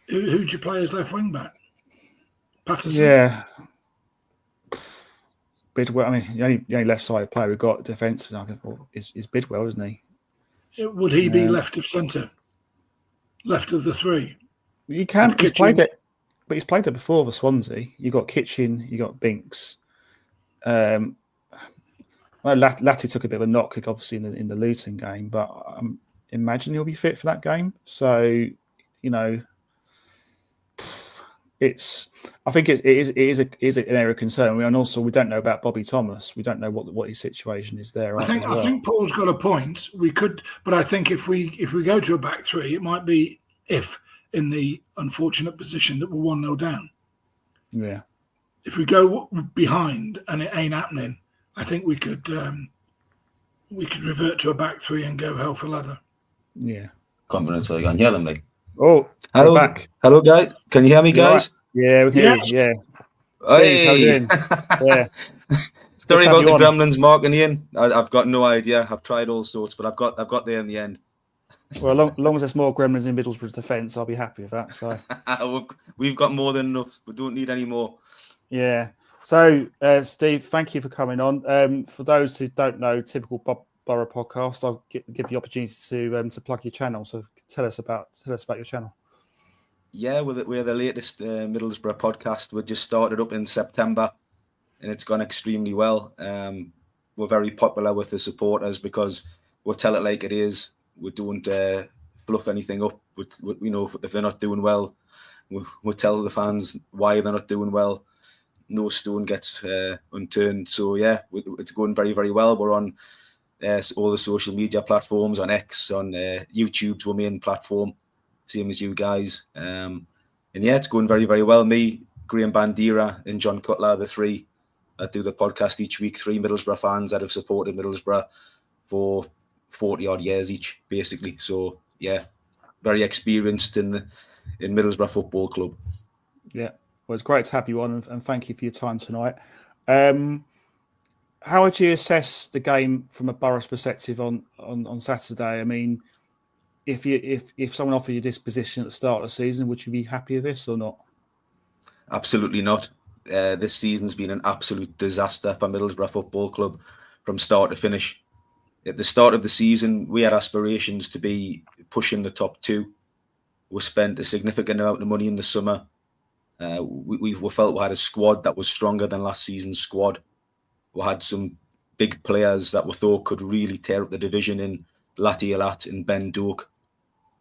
S2: who do you play as left wing back? Patterson.
S1: Yeah. Bidwell. I mean, the only left-sided player we've got defensive is Bidwell, isn't he?
S2: Would he be left of centre? Left of the 3?
S1: You can. He's played it, but he's played it before for Swansea. You got Kitchen, you got Binks. Latty took a bit of a knock, obviously in the Luton game, but I imagine he'll be fit for that game. So, I think it is an area of concern. And also we don't know about Bobby Thomas. We don't know what his situation is there.
S2: I think Paul's got a point. We could, but I think if we go to a back three, it might be in the unfortunate position that we're 1-0 down.
S1: Yeah.
S2: If we go behind and it ain't happening, I think we could revert to a back three and go hell for leather.
S1: Yeah.
S4: Confidence, so I can hear them. Like,
S1: oh,
S4: hello,
S1: back.
S4: Hello, guys. Can you hear me, guys?
S1: Right. Yeah, we can hear you. Yeah. Steve, how you doing? Yeah.
S4: Sorry about the gremlins marking in. I've got no idea. I've tried all sorts, but I've got there in the end.
S1: Well, as long as there's more gremlins in Middlesbrough's defence, I'll be happy with that. So
S4: we've got more than enough. We don't need any more.
S1: Yeah. So, Steve, thank you for coming on. For those who don't know, typical Boro podcast, I'll give the opportunity to plug your channel. So, tell us about your channel.
S4: Yeah, we're the latest Middlesbrough podcast. We just started up in September, and it's gone extremely well. We're very popular with the supporters because we'll tell it like it is. We don't fluff anything up. If they're not doing well, we'll tell the fans why they're not doing well. No stone gets unturned. So yeah, it's going very, very well. We're on all the social media platforms, on X, on YouTube's our main platform, same as you guys. And yeah, it's going very, very well. Me, Graham Bandera, and John Cutler, the three that do the podcast each week. 3 Middlesbrough fans that have supported Middlesbrough for 40 odd years each, basically. So yeah, very experienced in Middlesbrough Football Club.
S1: Yeah, well, it's great to have you on, and thank you for your time tonight. How would you assess the game from a Boro's perspective on Saturday? I mean, if someone offered you this position at the start of the season, would you be happy with this or not?
S4: Absolutely not. This season's been an absolute disaster for Middlesbrough Football Club from start to finish. At the start of the season, we had aspirations to be pushing the top 2. We spent a significant amount of money in the summer. We felt we had a squad that was stronger than last season's squad. We had some big players that we thought could really tear up the division in Lati Alat and Ben Doak.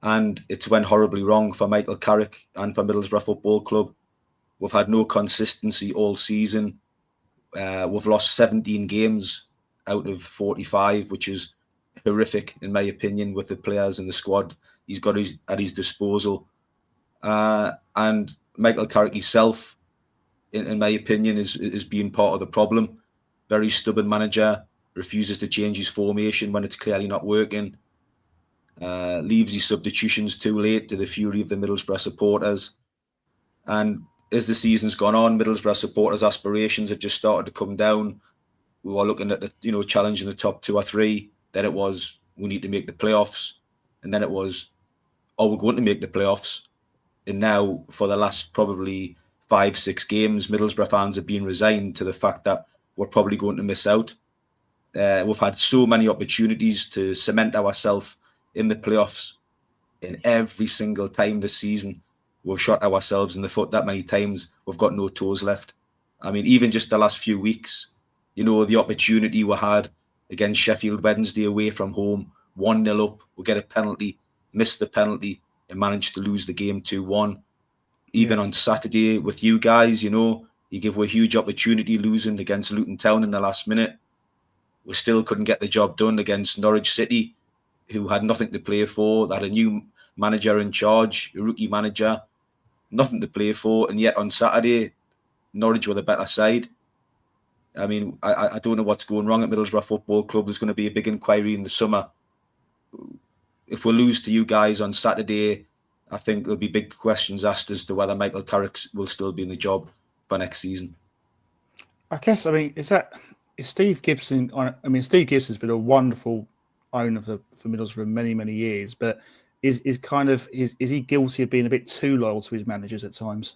S4: And it's went horribly wrong for Michael Carrick and for Middlesbrough Football Club. We've had no consistency all season. We've lost 17 games out of 45, which is horrific in my opinion, with the players and the squad he's got at his disposal. And Michael Carrick himself, in my opinion, is being part of the problem. Very stubborn manager, refuses to change his formation when it's clearly not working. Leaves his substitutions too late, to the fury of the Middlesbrough supporters. And as the season's gone on, Middlesbrough supporters' aspirations have just started to come down. We were looking at the challenging the top 2 or 3. Then it was, we need to make the playoffs. And then it was, we're going to make the playoffs. And now, for the last probably 5-6 games, Middlesbrough fans have been resigned to the fact that we're probably going to miss out. We've had so many opportunities to cement ourselves in the playoffs. And every single time this season, we've shot ourselves in the foot that many times. We've got no toes left. I mean, even just the last few weeks, the opportunity we had against Sheffield Wednesday away from home, 1-0 up, we get a penalty, miss the penalty, and manage to lose the game 2-1. Even on Saturday with you guys, you give away a huge opportunity losing against Luton Town in the last minute. We still couldn't get the job done against Norwich City, who had nothing to play for. They had a new manager in charge, a rookie manager, nothing to play for. And yet on Saturday, Norwich were the better side. I mean, I don't know what's going wrong at Middlesbrough Football Club. There's going to be a big inquiry in the summer. If we lose to you guys on Saturday, I think there'll be big questions asked as to whether Michael Carrick will still be in the job for next season.
S1: I guess, is Steve Gibson on? Steve Gibson's been a wonderful owner for Middlesbrough for many, many years, but is he guilty of being a bit too loyal to his managers at times?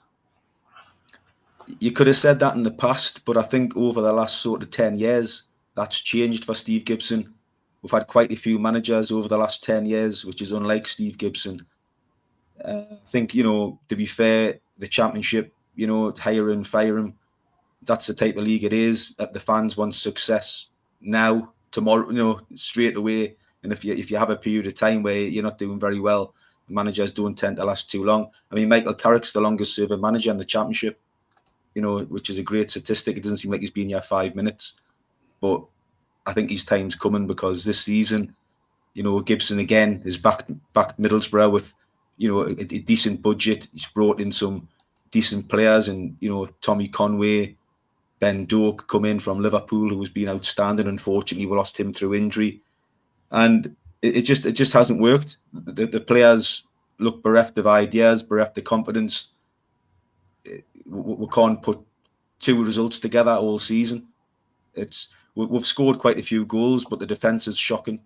S4: You could have said that in the past, but I think over the last sort of 10 years, that's changed for Steve Gibson. We've had quite a few managers over the last 10 years, which is unlike Steve Gibson. I think, to be fair, the Championship, hire and fire him, that's the type of league it is. That the fans want success now, tomorrow, straight away. And if you have a period of time where you're not doing very well, Managers don't tend to last too long. I mean, Michael Carrick's the longest serving manager in the Championship, which is a great statistic. It doesn't seem like he's been here 5 minutes, but I think his time's coming, because this season, Gibson again is back Middlesbrough with, a decent budget. He's brought in some decent players, and Tommy Conway, Ben Doak come in from Liverpool, who has been outstanding. Unfortunately, we lost him through injury, and it just hasn't worked. The players look bereft of ideas, bereft of confidence. We can't put 2 results together all season. We've scored quite a few goals, but the defence is shocking.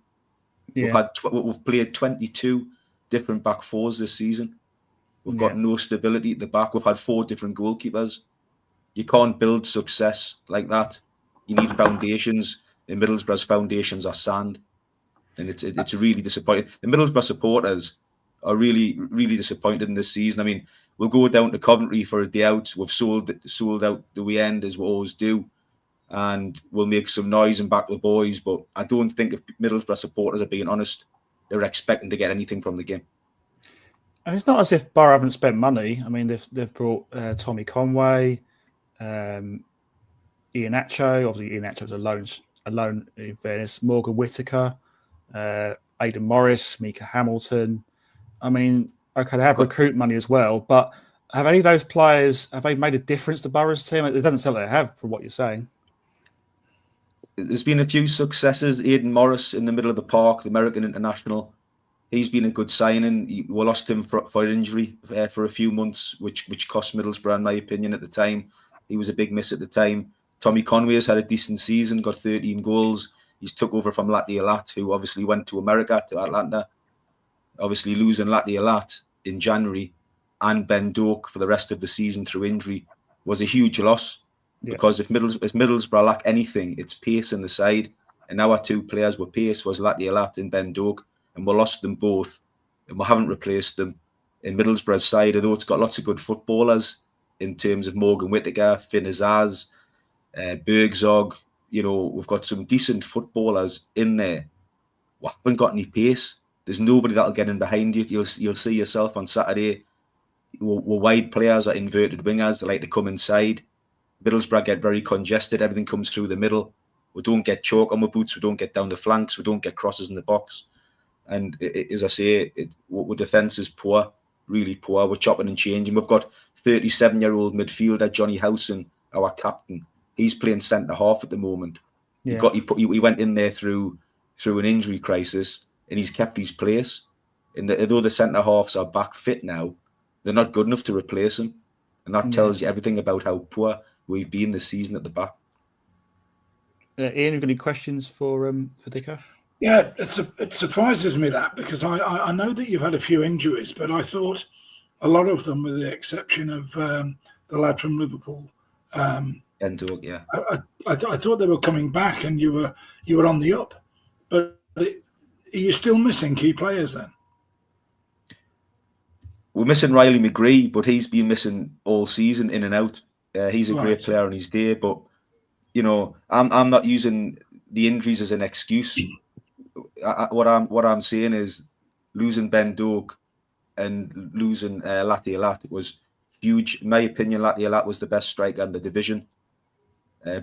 S4: Yeah. We've played 22 different back fours this season. We've got no stability at the back. We've had 4 different goalkeepers. You can't build success like that. You need foundations. And Middlesbrough's foundations are sand, and it's really disappointing. The Middlesbrough supporters are really, really disappointed in this season. I mean, we'll go down to Coventry for a day out. We've sold out the weekend, as we always do, and we'll make some noise and back the boys. But I don't think, if Middlesbrough supporters are being honest, they're expecting to get anything from the game.
S1: And it's not as if Boro haven't spent money. I mean, they've brought Tommy Conway, Ian Acho. Obviously, Ian Acho's a loan in fairness. Morgan Whittaker, Aidan Morris, Mika Hamilton. I mean, okay, they have recruit money as well, but have any of those players, have they made a difference to Boro's team? It doesn't sound like they have, from what you're saying.
S4: There's been a few successes. Aidan Morris in the middle of the park, the American international. He's been a good signing. We lost him for injury for a few months, which cost Middlesbrough, in my opinion, at the time. He was a big miss at the time. Tommy Conway has had a decent season, got 13 goals. He's took over from Latte Alat, who obviously went to America, to Atlanta. Obviously losing Latte Alat in January and Ben Doak for the rest of the season through injury was a huge loss. Yeah. Because if Middlesbrough lack anything, it's pace in the side. And our 2 players with pace was Latte Alat and Ben Doak, and we lost them both, and we haven't replaced them. In Middlesbrough's side, although it's got lots of good footballers in terms of Morgan Whittaker, Finn Azaz, Bergzog, we've got some decent footballers in there. We haven't got any pace. There's nobody that'll get in behind you. You'll see yourself on Saturday. We're wide players are inverted wingers. They like to come inside. Middlesbrough get very congested. Everything comes through the middle. We don't get chalk on our boots. We don't get down the flanks. We don't get crosses in the box. And as I say, our defence is poor, really poor. We're chopping and changing. We've got 37-year-old midfielder Johnny Howson, our captain. He's playing centre half at the moment. Yeah. He went in there through an injury crisis, and he's kept his place. And although the centre halves are back fit now, they're not good enough to replace him, and that tells you everything about how poor we've been this season at the back.
S1: Ian, you got any questions for Dicko?
S2: Yeah, it surprises me that, because I know that you've had a few injuries, but I thought a lot of them, with the exception of the lad from Liverpool,
S4: yeah,
S2: I thought they were coming back, and you were on the up. But are you still missing key players then?
S4: We're missing Riley McGree, but he's been missing all season, in and out. He's a great player on his day, but I'm not using the injuries as an excuse. What I'm saying is, losing Ben Doak and losing Latte Alat was huge. In my opinion, Latte Alat was the best striker in the division.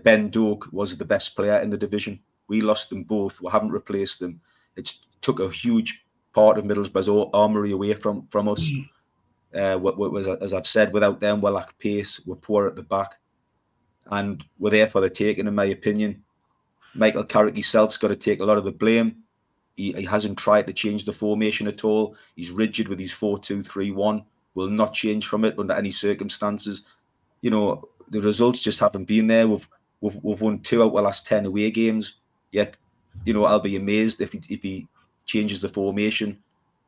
S4: Ben Doak was the best player in the division. We lost them both. We haven't replaced them. It took a huge part of Middlesbrough's armoury away from us. As I've said, without them, we lack pace. We're poor at the back, and we're there for the taking, in my opinion. Michael Carrick himself's got to take a lot of the blame. He hasn't tried to change the formation at all. He's rigid with his 4-2-3-1. Will not change from it under any circumstances. The results just haven't been there. We've won 2 out of the last 10 away games. Yet, I'll be amazed if he changes the formation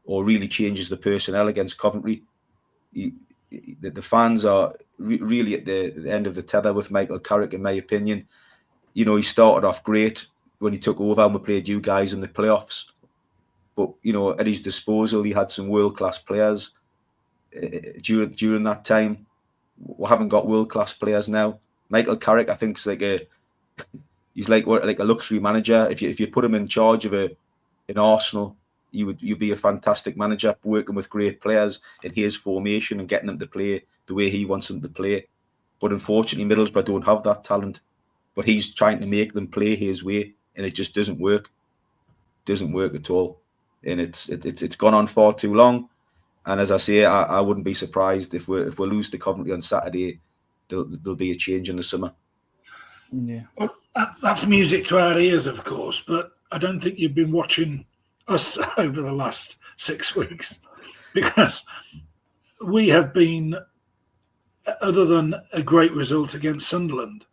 S4: or really changes the personnel against Coventry. The fans are really at the end of the tether with Michael Carrick, in my opinion. He started off great when he took over, and we played you guys in the playoffs. But, at his disposal, he had some world-class players during that time. We haven't got world-class players now. Michael Carrick, I think, is he's like a luxury manager. If you put him in charge of an Arsenal, you'd be a fantastic manager working with great players in his formation and getting them to play the way he wants them to play. But unfortunately, Middlesbrough don't have that talent. But he's trying to make them play his way, and it just doesn't work. Doesn't work at all, and it's gone on far too long. And as I say, I wouldn't be surprised if we lose to Coventry on Saturday. There'll be a change in the summer.
S2: Yeah, well, that's music to our ears, of course. But I don't think you've been watching us over the last 6 weeks, because we have been, other than a great result against Sunderland,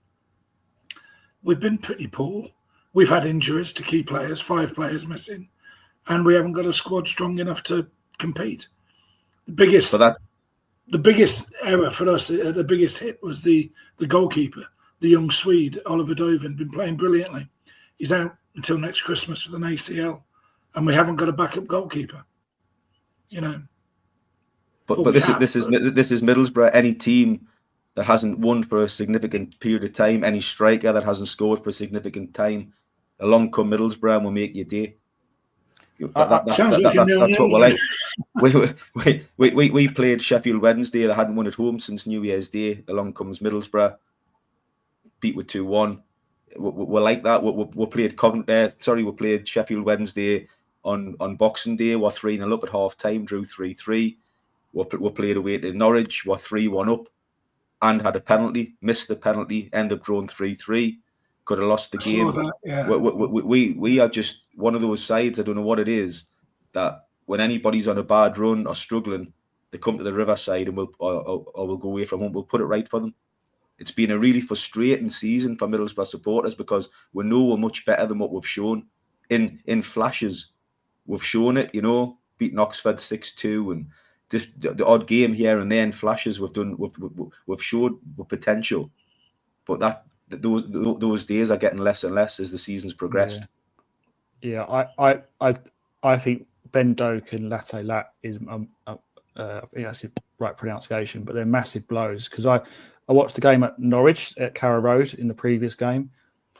S2: we've been pretty poor. We've had injuries to key players, 5 players missing, and we haven't got a squad strong enough to compete. The biggest error for us, the biggest hit, was the goalkeeper, the young Swede, Oliver Dovin, been playing brilliantly. He's out until next Christmas with an ACL, and we haven't got a backup goalkeeper. You know.
S4: But this is Middlesbrough. Any team that hasn't won for a significant period of time, any striker that hasn't scored for a significant time, along come Middlesbrough and will make your day. That's what we're like. We played Sheffield Wednesday. They hadn't won at home since New Year's Day. Along comes Middlesbrough, beat with 2-1. We're like that. We played we played Sheffield Wednesday on Boxing Day. We're 3-0 up at half time, drew 3-3. We played away to Norwich. We're 3-1 up and had a penalty, missed the penalty, ended up drawing 3-3. Could have lost the game. We are just one of those sides, I don't know what it is, that when anybody's on a bad run or struggling, they come to the Riverside and we'll go away from home. We'll put it right for them. It's been a really frustrating season for Middlesbrough supporters because we know we're much better than what we've shown. In flashes, we've shown it, beating Oxford 6-2 and just the odd game here and there in flashes we've showed potential. But those days are getting less and less as the season's progressed.
S1: Yeah, I think Ben Doak and Latte Lat is I think that's the right pronunciation, but they're massive blows because I watched the game at Norwich at Carrow Road in the previous game,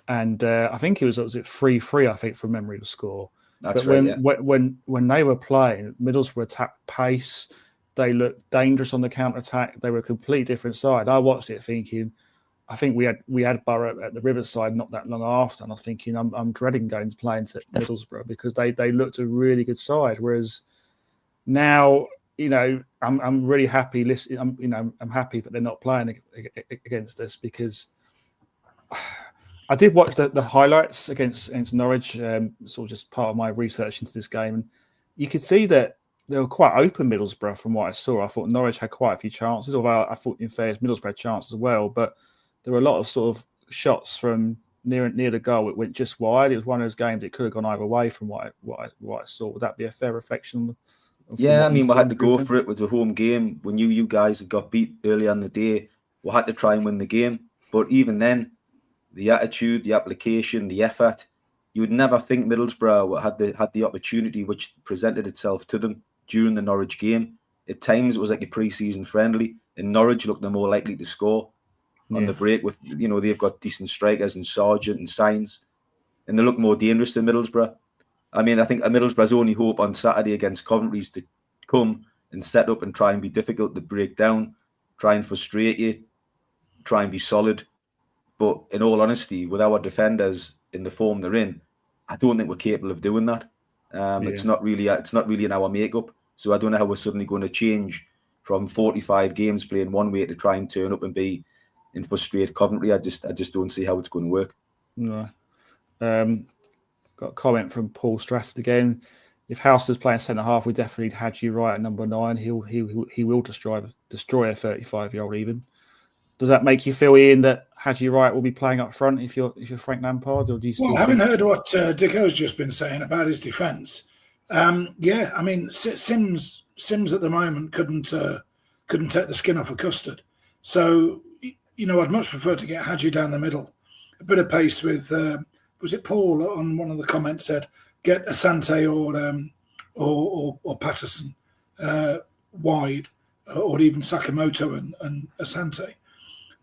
S1: and I think was it 3-3, I think, from memory to score.
S4: That's
S1: but when they were playing, Middlesbrough attacked pace. They looked dangerous on the counter attack. They were a completely different side. I watched it thinking, I think we had Boro at the Riverside not that long after, and I was thinking I'm dreading going to play into Middlesbrough because they looked a really good side. Whereas now, I'm really happy. I'm happy that they're not playing against us because I did watch the highlights against Norwich, sort of just part of my research into this game, and you could see that they were quite open, Middlesbrough, from what I saw. I thought Norwich had quite a few chances, although I thought in fairness Middlesbrough had chances as well, but there were a lot of sort of shots from near the goal. It went just wide. It was one of those games that could have gone either way from what I saw. Would that be a fair reflection?
S4: Yeah, I mean, we had to go for it with the home game. We knew you guys had got beat earlier in the day. We had to try and win the game. But even then, the attitude, the application, the effort, you would never think Middlesbrough had the opportunity which presented itself to them during the Norwich game. At times, it was like a pre-season friendly, and Norwich looked the more likely to score on the break with, they've got decent strikers and Sargent and Sainz, and they look more dangerous than Middlesbrough. I mean, I think Middlesbrough's only hope on Saturday against Coventry is to come and set up and try and be difficult to break down, try and frustrate you, try and be solid. But in all honesty, with our defenders in the form they're in, I don't think we're capable of doing that. It's not really in our makeup. So I don't know how we're suddenly going to change from 45 games playing one way to try and turn up and be in frustrate Coventry. I just don't see how it's going to work.
S1: No. Got a comment from Paul Stratton again. If House is playing centre half, we definitely had you right at number 9. He will destroy a 35-year-old even. Does that make you feel, Ian, that Hadji Wright will be playing up front if you're Frank Lampard, or do you still?
S2: Well, having heard what Dicko's just been saying about his defence, I mean Sims at the moment couldn't take the skin off a custard. So I'd much prefer to get Hadji down the middle, a bit of pace with. Was it Paul on one of the comments said get Asante or Patterson wide, or even Sakamoto and Asante.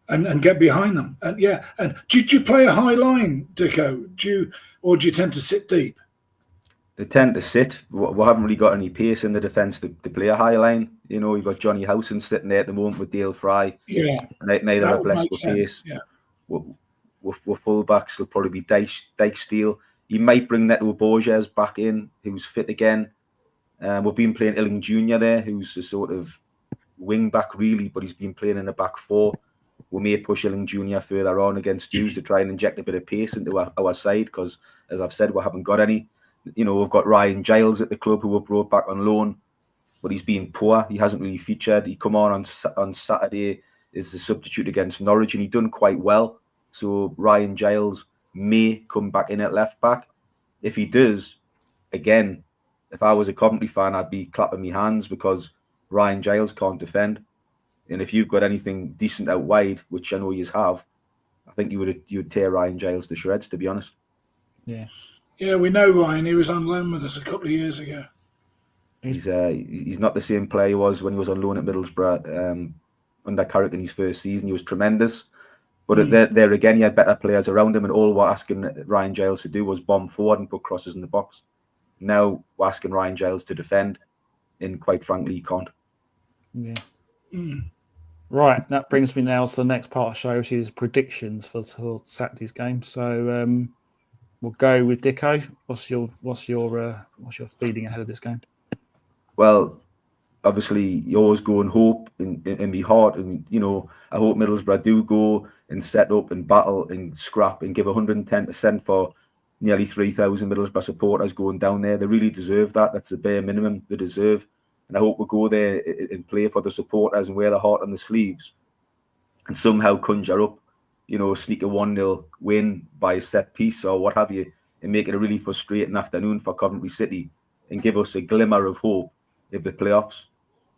S2: And get behind them. And did you play a high line, Dicko? Do you tend to sit deep?
S4: they tend to sit. We haven't really got any pace in the defence to play a high line. You've got Johnny Howson sitting there at the moment with Dale Fry.
S2: Yeah,
S4: Neither
S2: that
S4: are
S2: would
S4: blessed
S2: make
S4: with
S2: sense.
S4: pace.
S2: Yeah.
S4: With full-backs, will probably be Dyke Steele. You might bring Neto Borges back in, who's fit again. We've been playing Illing Jr. there, who's a sort of wing back really, but he's been playing in a back four. We may push Illing Jr. further on against Hughes to try and inject a bit of pace into our side, because, as I've said, we haven't got any. We've got Ryan Giles at the club, who we've brought back on loan, but he's been poor. He hasn't really featured. He come on Saturday as the substitute against Norwich, and he done quite well. So Ryan Giles may come back in at left back. If he does, again, if I was a Coventry fan, I'd be clapping my hands, because Ryan Giles can't defend. And if you've got anything decent out wide, which I know you have, I think you would tear Ryan Giles to shreds, to be honest.
S2: Yeah, we know Ryan. He was on loan with us a couple of years ago.
S4: He's not the same player he was when he was on loan at Middlesbrough under Carrick in his first season. He was tremendous. But there again, he had better players around him, and all we're asking Ryan Giles to do was bomb forward and put crosses in the box. Now we're asking Ryan Giles to defend, and quite frankly, he can't.
S1: Yeah. Right, that brings me now to the next part of the show, which is predictions for Saturday's game. So we'll go with Dicko. What's your feeling ahead of this game?
S4: Well, obviously, you always go and hope in my heart, and I hope Middlesbrough do go and set up and battle and scrap and give 110% for nearly 3,000 Middlesbrough supporters going down there. They really deserve that. That's the bare minimum they deserve. And I hope we go there and play for the supporters and wear the heart on the sleeves and somehow conjure up, sneak a 1-0 win by a set piece or what have you, and make it a really frustrating afternoon for Coventry City and give us a glimmer of hope of the playoffs.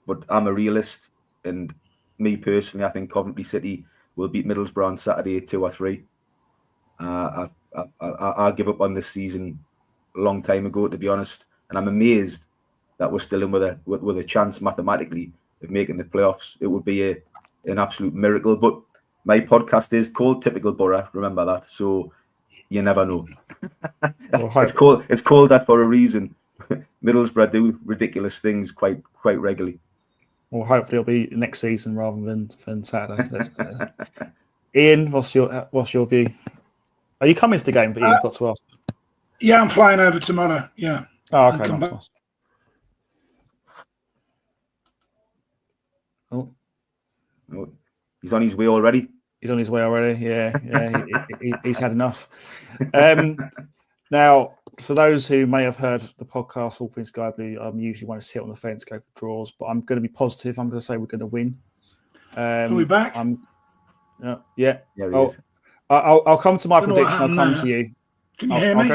S4: But I'm a realist, and me personally, I think Coventry City will beat Middlesbrough on Saturday 2 or 3. I give up on this season a long time ago, to be honest, and I'm amazed that we're still in with a chance mathematically of making the playoffs. It would be an absolute miracle. But my podcast is called Typical Boro. Remember that. So you never know. It's called that for a reason. Middlesbrough do ridiculous things quite regularly.
S1: Well, hopefully it'll be next season rather than Saturday. Ian, what's your view? Are you coming to the game for Ian? Got to ask.
S2: Yeah, I'm flying over tomorrow. Yeah.
S1: Oh, okay. Nice. Oh,
S4: he's on his way already.
S1: He's on his way already. Yeah. He's had enough. Now, for those who may have heard the podcast, All Things Sky Blue, I usually want to sit on the fence, go for draws, but I'm going to be positive. I'm going to say we're going to win.
S2: Are we back?
S1: Yeah.
S4: Yeah, he is.
S1: I'll come to my prediction. I'll come to you.
S2: Can you hear me?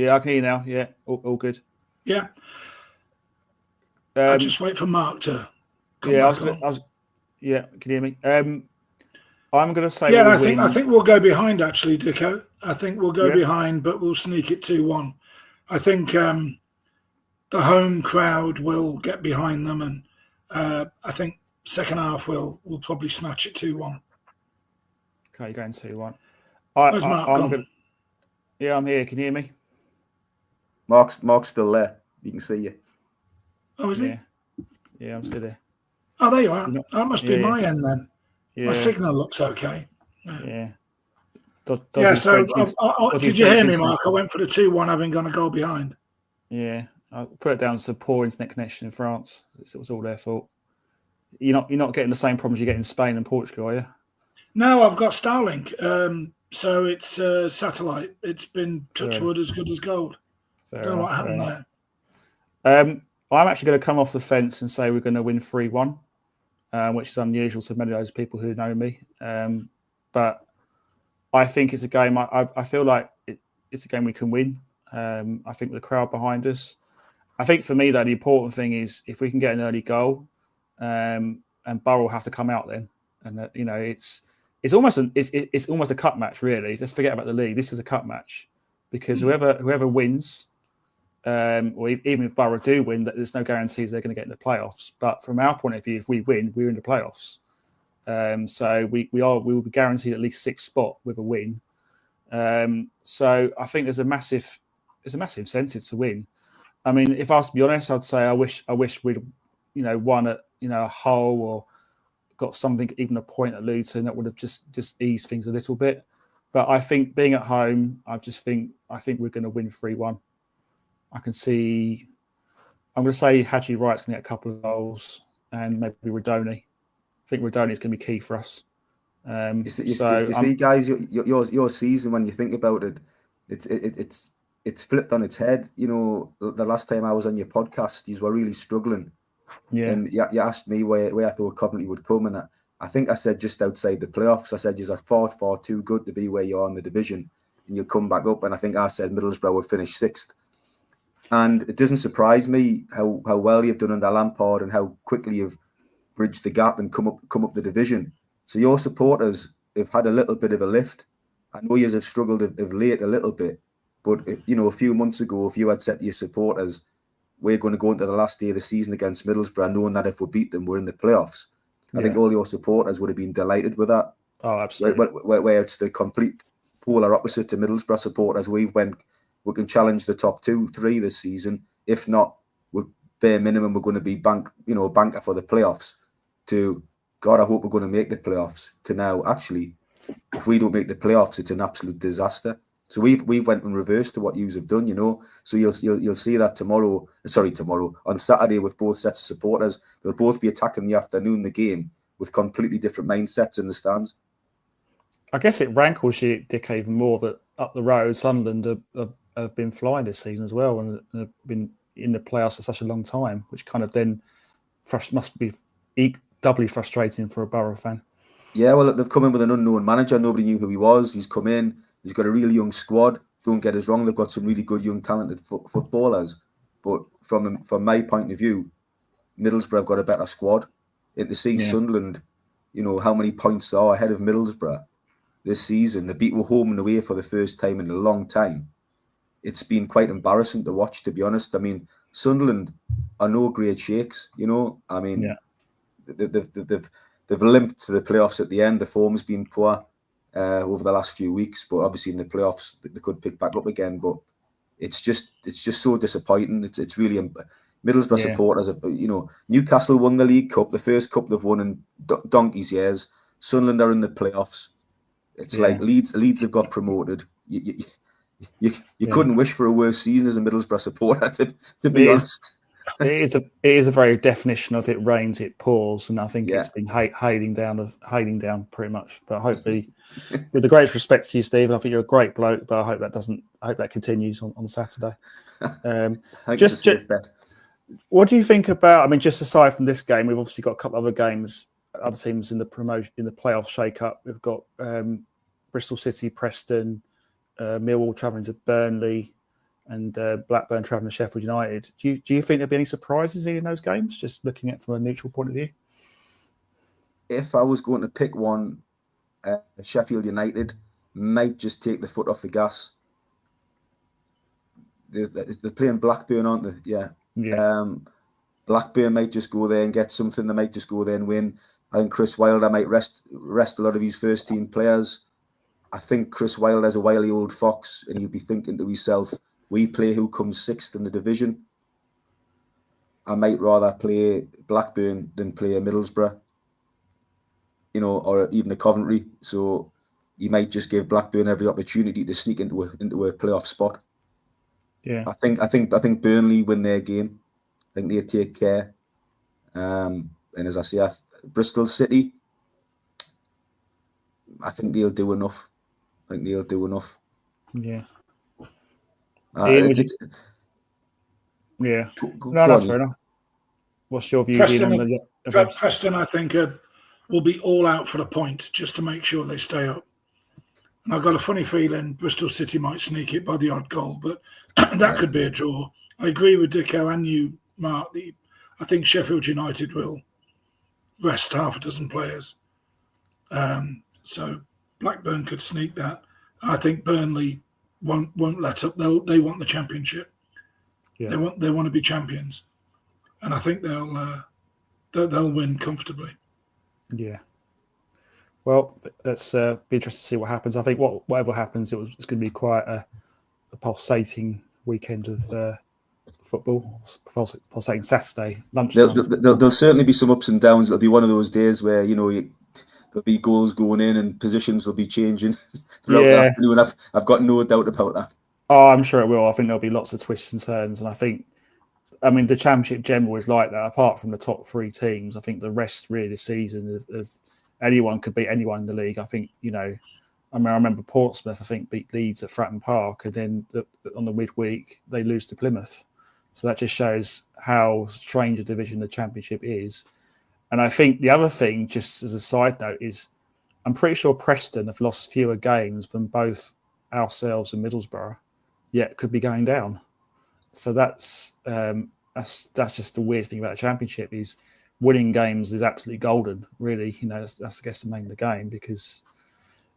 S1: I can hear you now. Yeah, all good.
S2: Yeah. I'll just wait for Mark to come back on.
S1: Yeah, can you hear me? I'm going to say
S2: I think we'll go behind, actually, Dicko. I think we'll go behind, but we'll sneak it 2-1. I think the home crowd will get behind them, and I think second half we'll probably snatch it 2-1.
S1: Okay, you're going 2-1.
S2: Where's Mark gone?
S1: Yeah, I'm here. Can you hear me?
S4: Mark's still there. You can see you.
S2: Oh, is he?
S1: Yeah, I'm still there.
S2: Oh, there you are. That must be my end then.
S1: Yeah.
S2: My signal looks okay.
S1: Yeah.
S2: So did you hear me, Mark? I went for the 2-1 having gone a goal behind.
S1: Yeah. I put it down to poor internet connection in France. It was all their fault. You're not getting the same problems you get in Spain and Portugal, are you?
S2: No, I've got Starlink. So it's satellite. It's been touch wood as good as gold. I don't know what happened there.
S1: I'm actually going to come off the fence and say we're going to win 3-1, which is unusual to many of those people who know me. But I think it's a game. I feel like it's a game we can win. I think with the crowd behind us. I think for me, though, the important thing is if we can get an early goal, and Boro will have to come out then, and it's almost a cup match, really. Let's forget about the league. This is a cup match because whoever wins. Or even if Boro do win, there's no guarantees they're going to get in the playoffs. But from our point of view, if we win, we're in the playoffs. So we will be guaranteed at least 6th spot with a win. So I think there's a massive incentive to win. I mean, if I was to be honest, I'd say I wish we'd, won at, a Hull or got something, even a point at Luton, that would have just eased things a little bit. But I think being at home, I think we're going to win 3-1. I can see. I'm going to say Haji Wright's going to get a couple of goals, and maybe Radoni. I think Radoni is going to be key for us.
S4: You see, guys, your season, when you think about it, it's flipped on its head. The last time I was on your podcast, you were really struggling.
S1: Yeah.
S4: And you asked me where I thought Coventry would come, and I think I said just outside the playoffs. I said you're far too good to be where you are in the division, and you'll come back up. And I think I said Middlesbrough would finish 6th. And it doesn't surprise me how well you've done under Lampard and how quickly you've bridged the gap and come up the division. So your supporters have had a little bit of a lift. I know you have struggled of late a little bit, but a few months ago, if you had said to your supporters, we're going to go into the last day of the season against Middlesbrough, knowing that if we beat them, we're in the playoffs, I think all your supporters would have been delighted with that.
S1: Oh, absolutely.
S4: Where it's the complete polar opposite to Middlesbrough supporters. We can challenge the top 2-3 this season. If not, we're bare minimum, we're going to be banker for the playoffs. To God, I hope we're going to make the playoffs. To now, actually, if we don't make the playoffs, it's an absolute disaster. So we've went in reverse to what yous have done, So you'll see that tomorrow on Saturday with both sets of supporters. They'll both be attacking the afternoon the game with completely different mindsets in the stands.
S1: I guess it rankles you, Dick, even more that up the road, Sunderland have been flying this season as well, and have been in the playoffs for such a long time, which kind of then must be doubly frustrating for a Boro fan. Yeah,
S4: well, they've come in with an unknown manager. Nobody knew who he was. He's come in. He's got a really young squad. Don't get us wrong. They've got some really good, young, talented footballers. But from my point of view, Middlesbrough have got a better squad. And to see Sunderland, how many points they are ahead of Middlesbrough this season. They beat home and away for the first time in a long time. It's been quite embarrassing to watch, to be honest. I mean, Sunderland are no great shakes, I mean, they've limped to the playoffs at the end. The form's been poor over the last few weeks, but obviously in the playoffs they could pick back up again. But it's just so disappointing. It's really Middlesbrough supporters. Newcastle won the League Cup, the first cup they've won in donkey's years. Sunderland are in the playoffs. It's like Leeds have got promoted. You couldn't wish for a worse season as a Middlesbrough supporter, to be honest.
S1: It is a very definition of it rains, it pours, and I think it's been hailing down pretty much. But hopefully, with the greatest respect to you, Stephen, I think you're a great bloke. But I hope that continues on Saturday. What do you think about? I mean, just aside from this game, we've obviously got a couple other games, other teams in the playoff shake-up. We've got Bristol City, Preston, Millwall travelling to Burnley, and Blackburn travelling to Sheffield United. Do you think there'll be any surprises in those games, just looking at it from a neutral point of view?
S4: If I was going to pick one, Sheffield United might just take the foot off the gas. They're playing Blackburn, aren't they? Yeah. Blackburn might just go there and get something. They might just go there and win. I think Chris Wilder might rest a lot of his first team players. I think Chris Wilder's a wily old fox, and he'll be thinking to himself, we play who comes 6th in the division. I might rather play Blackburn than play a Middlesbrough, or even a Coventry. So he might just give Blackburn every opportunity to sneak into a playoff spot.
S1: Yeah,
S4: I think Burnley win their game. I think they take care. And as I say, Bristol City, I think they'll do enough.
S1: Yeah.
S4: That's
S1: fair enough. What's your view?
S2: Preston, I think, will be all out for the point just to make sure they stay up. And I've got a funny feeling Bristol City might sneak it by the odd goal, but that could be a draw. I agree with Dicko and you, Mark. I think Sheffield United will rest half a dozen players. So Blackburn could sneak that. I think Burnley won't let up. They want the championship. Yeah. They want to be champions, and I think they'll win comfortably.
S1: Yeah. Well, let's be interested to see what happens. I think whatever happens, it's going to be quite a pulsating weekend of football. I was saying Saturday lunchtime.
S4: There'll certainly be some ups and downs. It'll be one of those days where there'll be goals going in and positions will be changing throughout the afternoon. I've got no doubt about that.
S1: Oh, I'm sure it will. I think there'll be lots of twists and turns, and I mean, the Championship general is like that. Apart from the top 3 teams, I think the rest really this season of anyone could beat anyone in the league. I think I remember Portsmouth, I think, beat Leeds at Fratton Park, and then on the midweek they lose to Plymouth. So that just shows how strange a division the Championship is. And I think the other thing, just as a side note, is I'm pretty sure Preston have lost fewer games than both ourselves and Middlesbrough, yet could be going down. So that's just the weird thing about the Championship is winning games is absolutely golden. Really, that's I guess the name of the game, because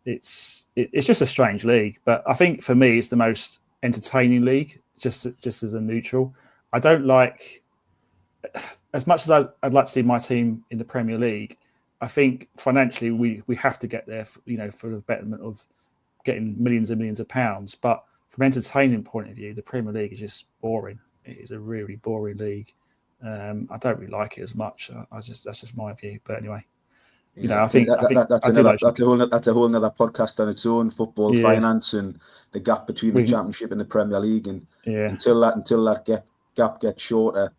S1: it's just a strange league. But I think for me, it's the most entertaining league. Just as a neutral, I don't like. As much as I'd like to see my team in the Premier League, I think financially we have to get there, for the betterment of getting millions and millions of pounds. But from an entertainment point of view, the Premier League is just boring. It is a really boring league. I don't really like it as much. That's just my view. But anyway, I think that's a whole other podcast on its own. Football finance and the gap between the Championship and the Premier League, and until that gap gets shorter.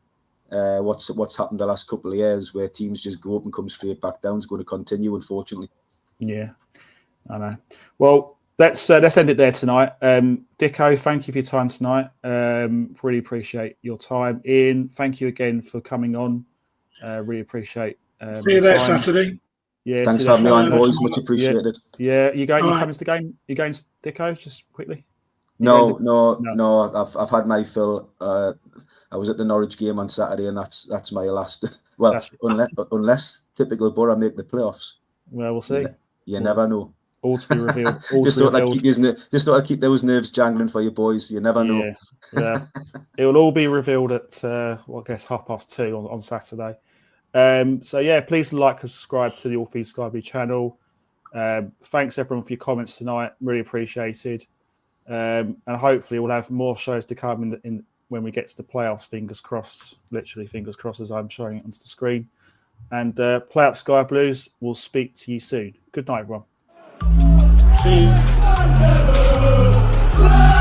S1: What's happened the last couple of years, where teams just go up and come straight back down, is going to continue, unfortunately. Yeah, I know. Well, let's end it there tonight. Dicko, thank you for your time tonight. Really appreciate your time. Ian, thank you again for coming on. Really appreciate.
S2: See you there Saturday.
S1: Yeah,
S4: thanks for having me on, boys. Much apprecited.
S1: Yeah, you coming to the game? You going, Dicko? Just quickly.
S4: No. I've had my fill. I was at the Norwich game on Saturday, and that's my last. Well, unless typical Boro make the playoffs.
S1: Well, we'll see.
S4: You never know.
S1: All to be revealed.
S4: Just thought I'd keep those nerves jangling for you boys. You never know.
S1: Yeah. It will all be revealed at I guess 2:30 on Saturday. So yeah, please like and subscribe to the All Feeds Sky Blue channel. Thanks everyone for your comments tonight. Really appreciated. And hopefully we'll have more shows to come in when we get to the playoffs. Fingers crossed, literally fingers crossed, as I'm showing it onto the screen. And Play Up Sky Blues, we'll speak to you soon. Good night, everyone.
S2: See you.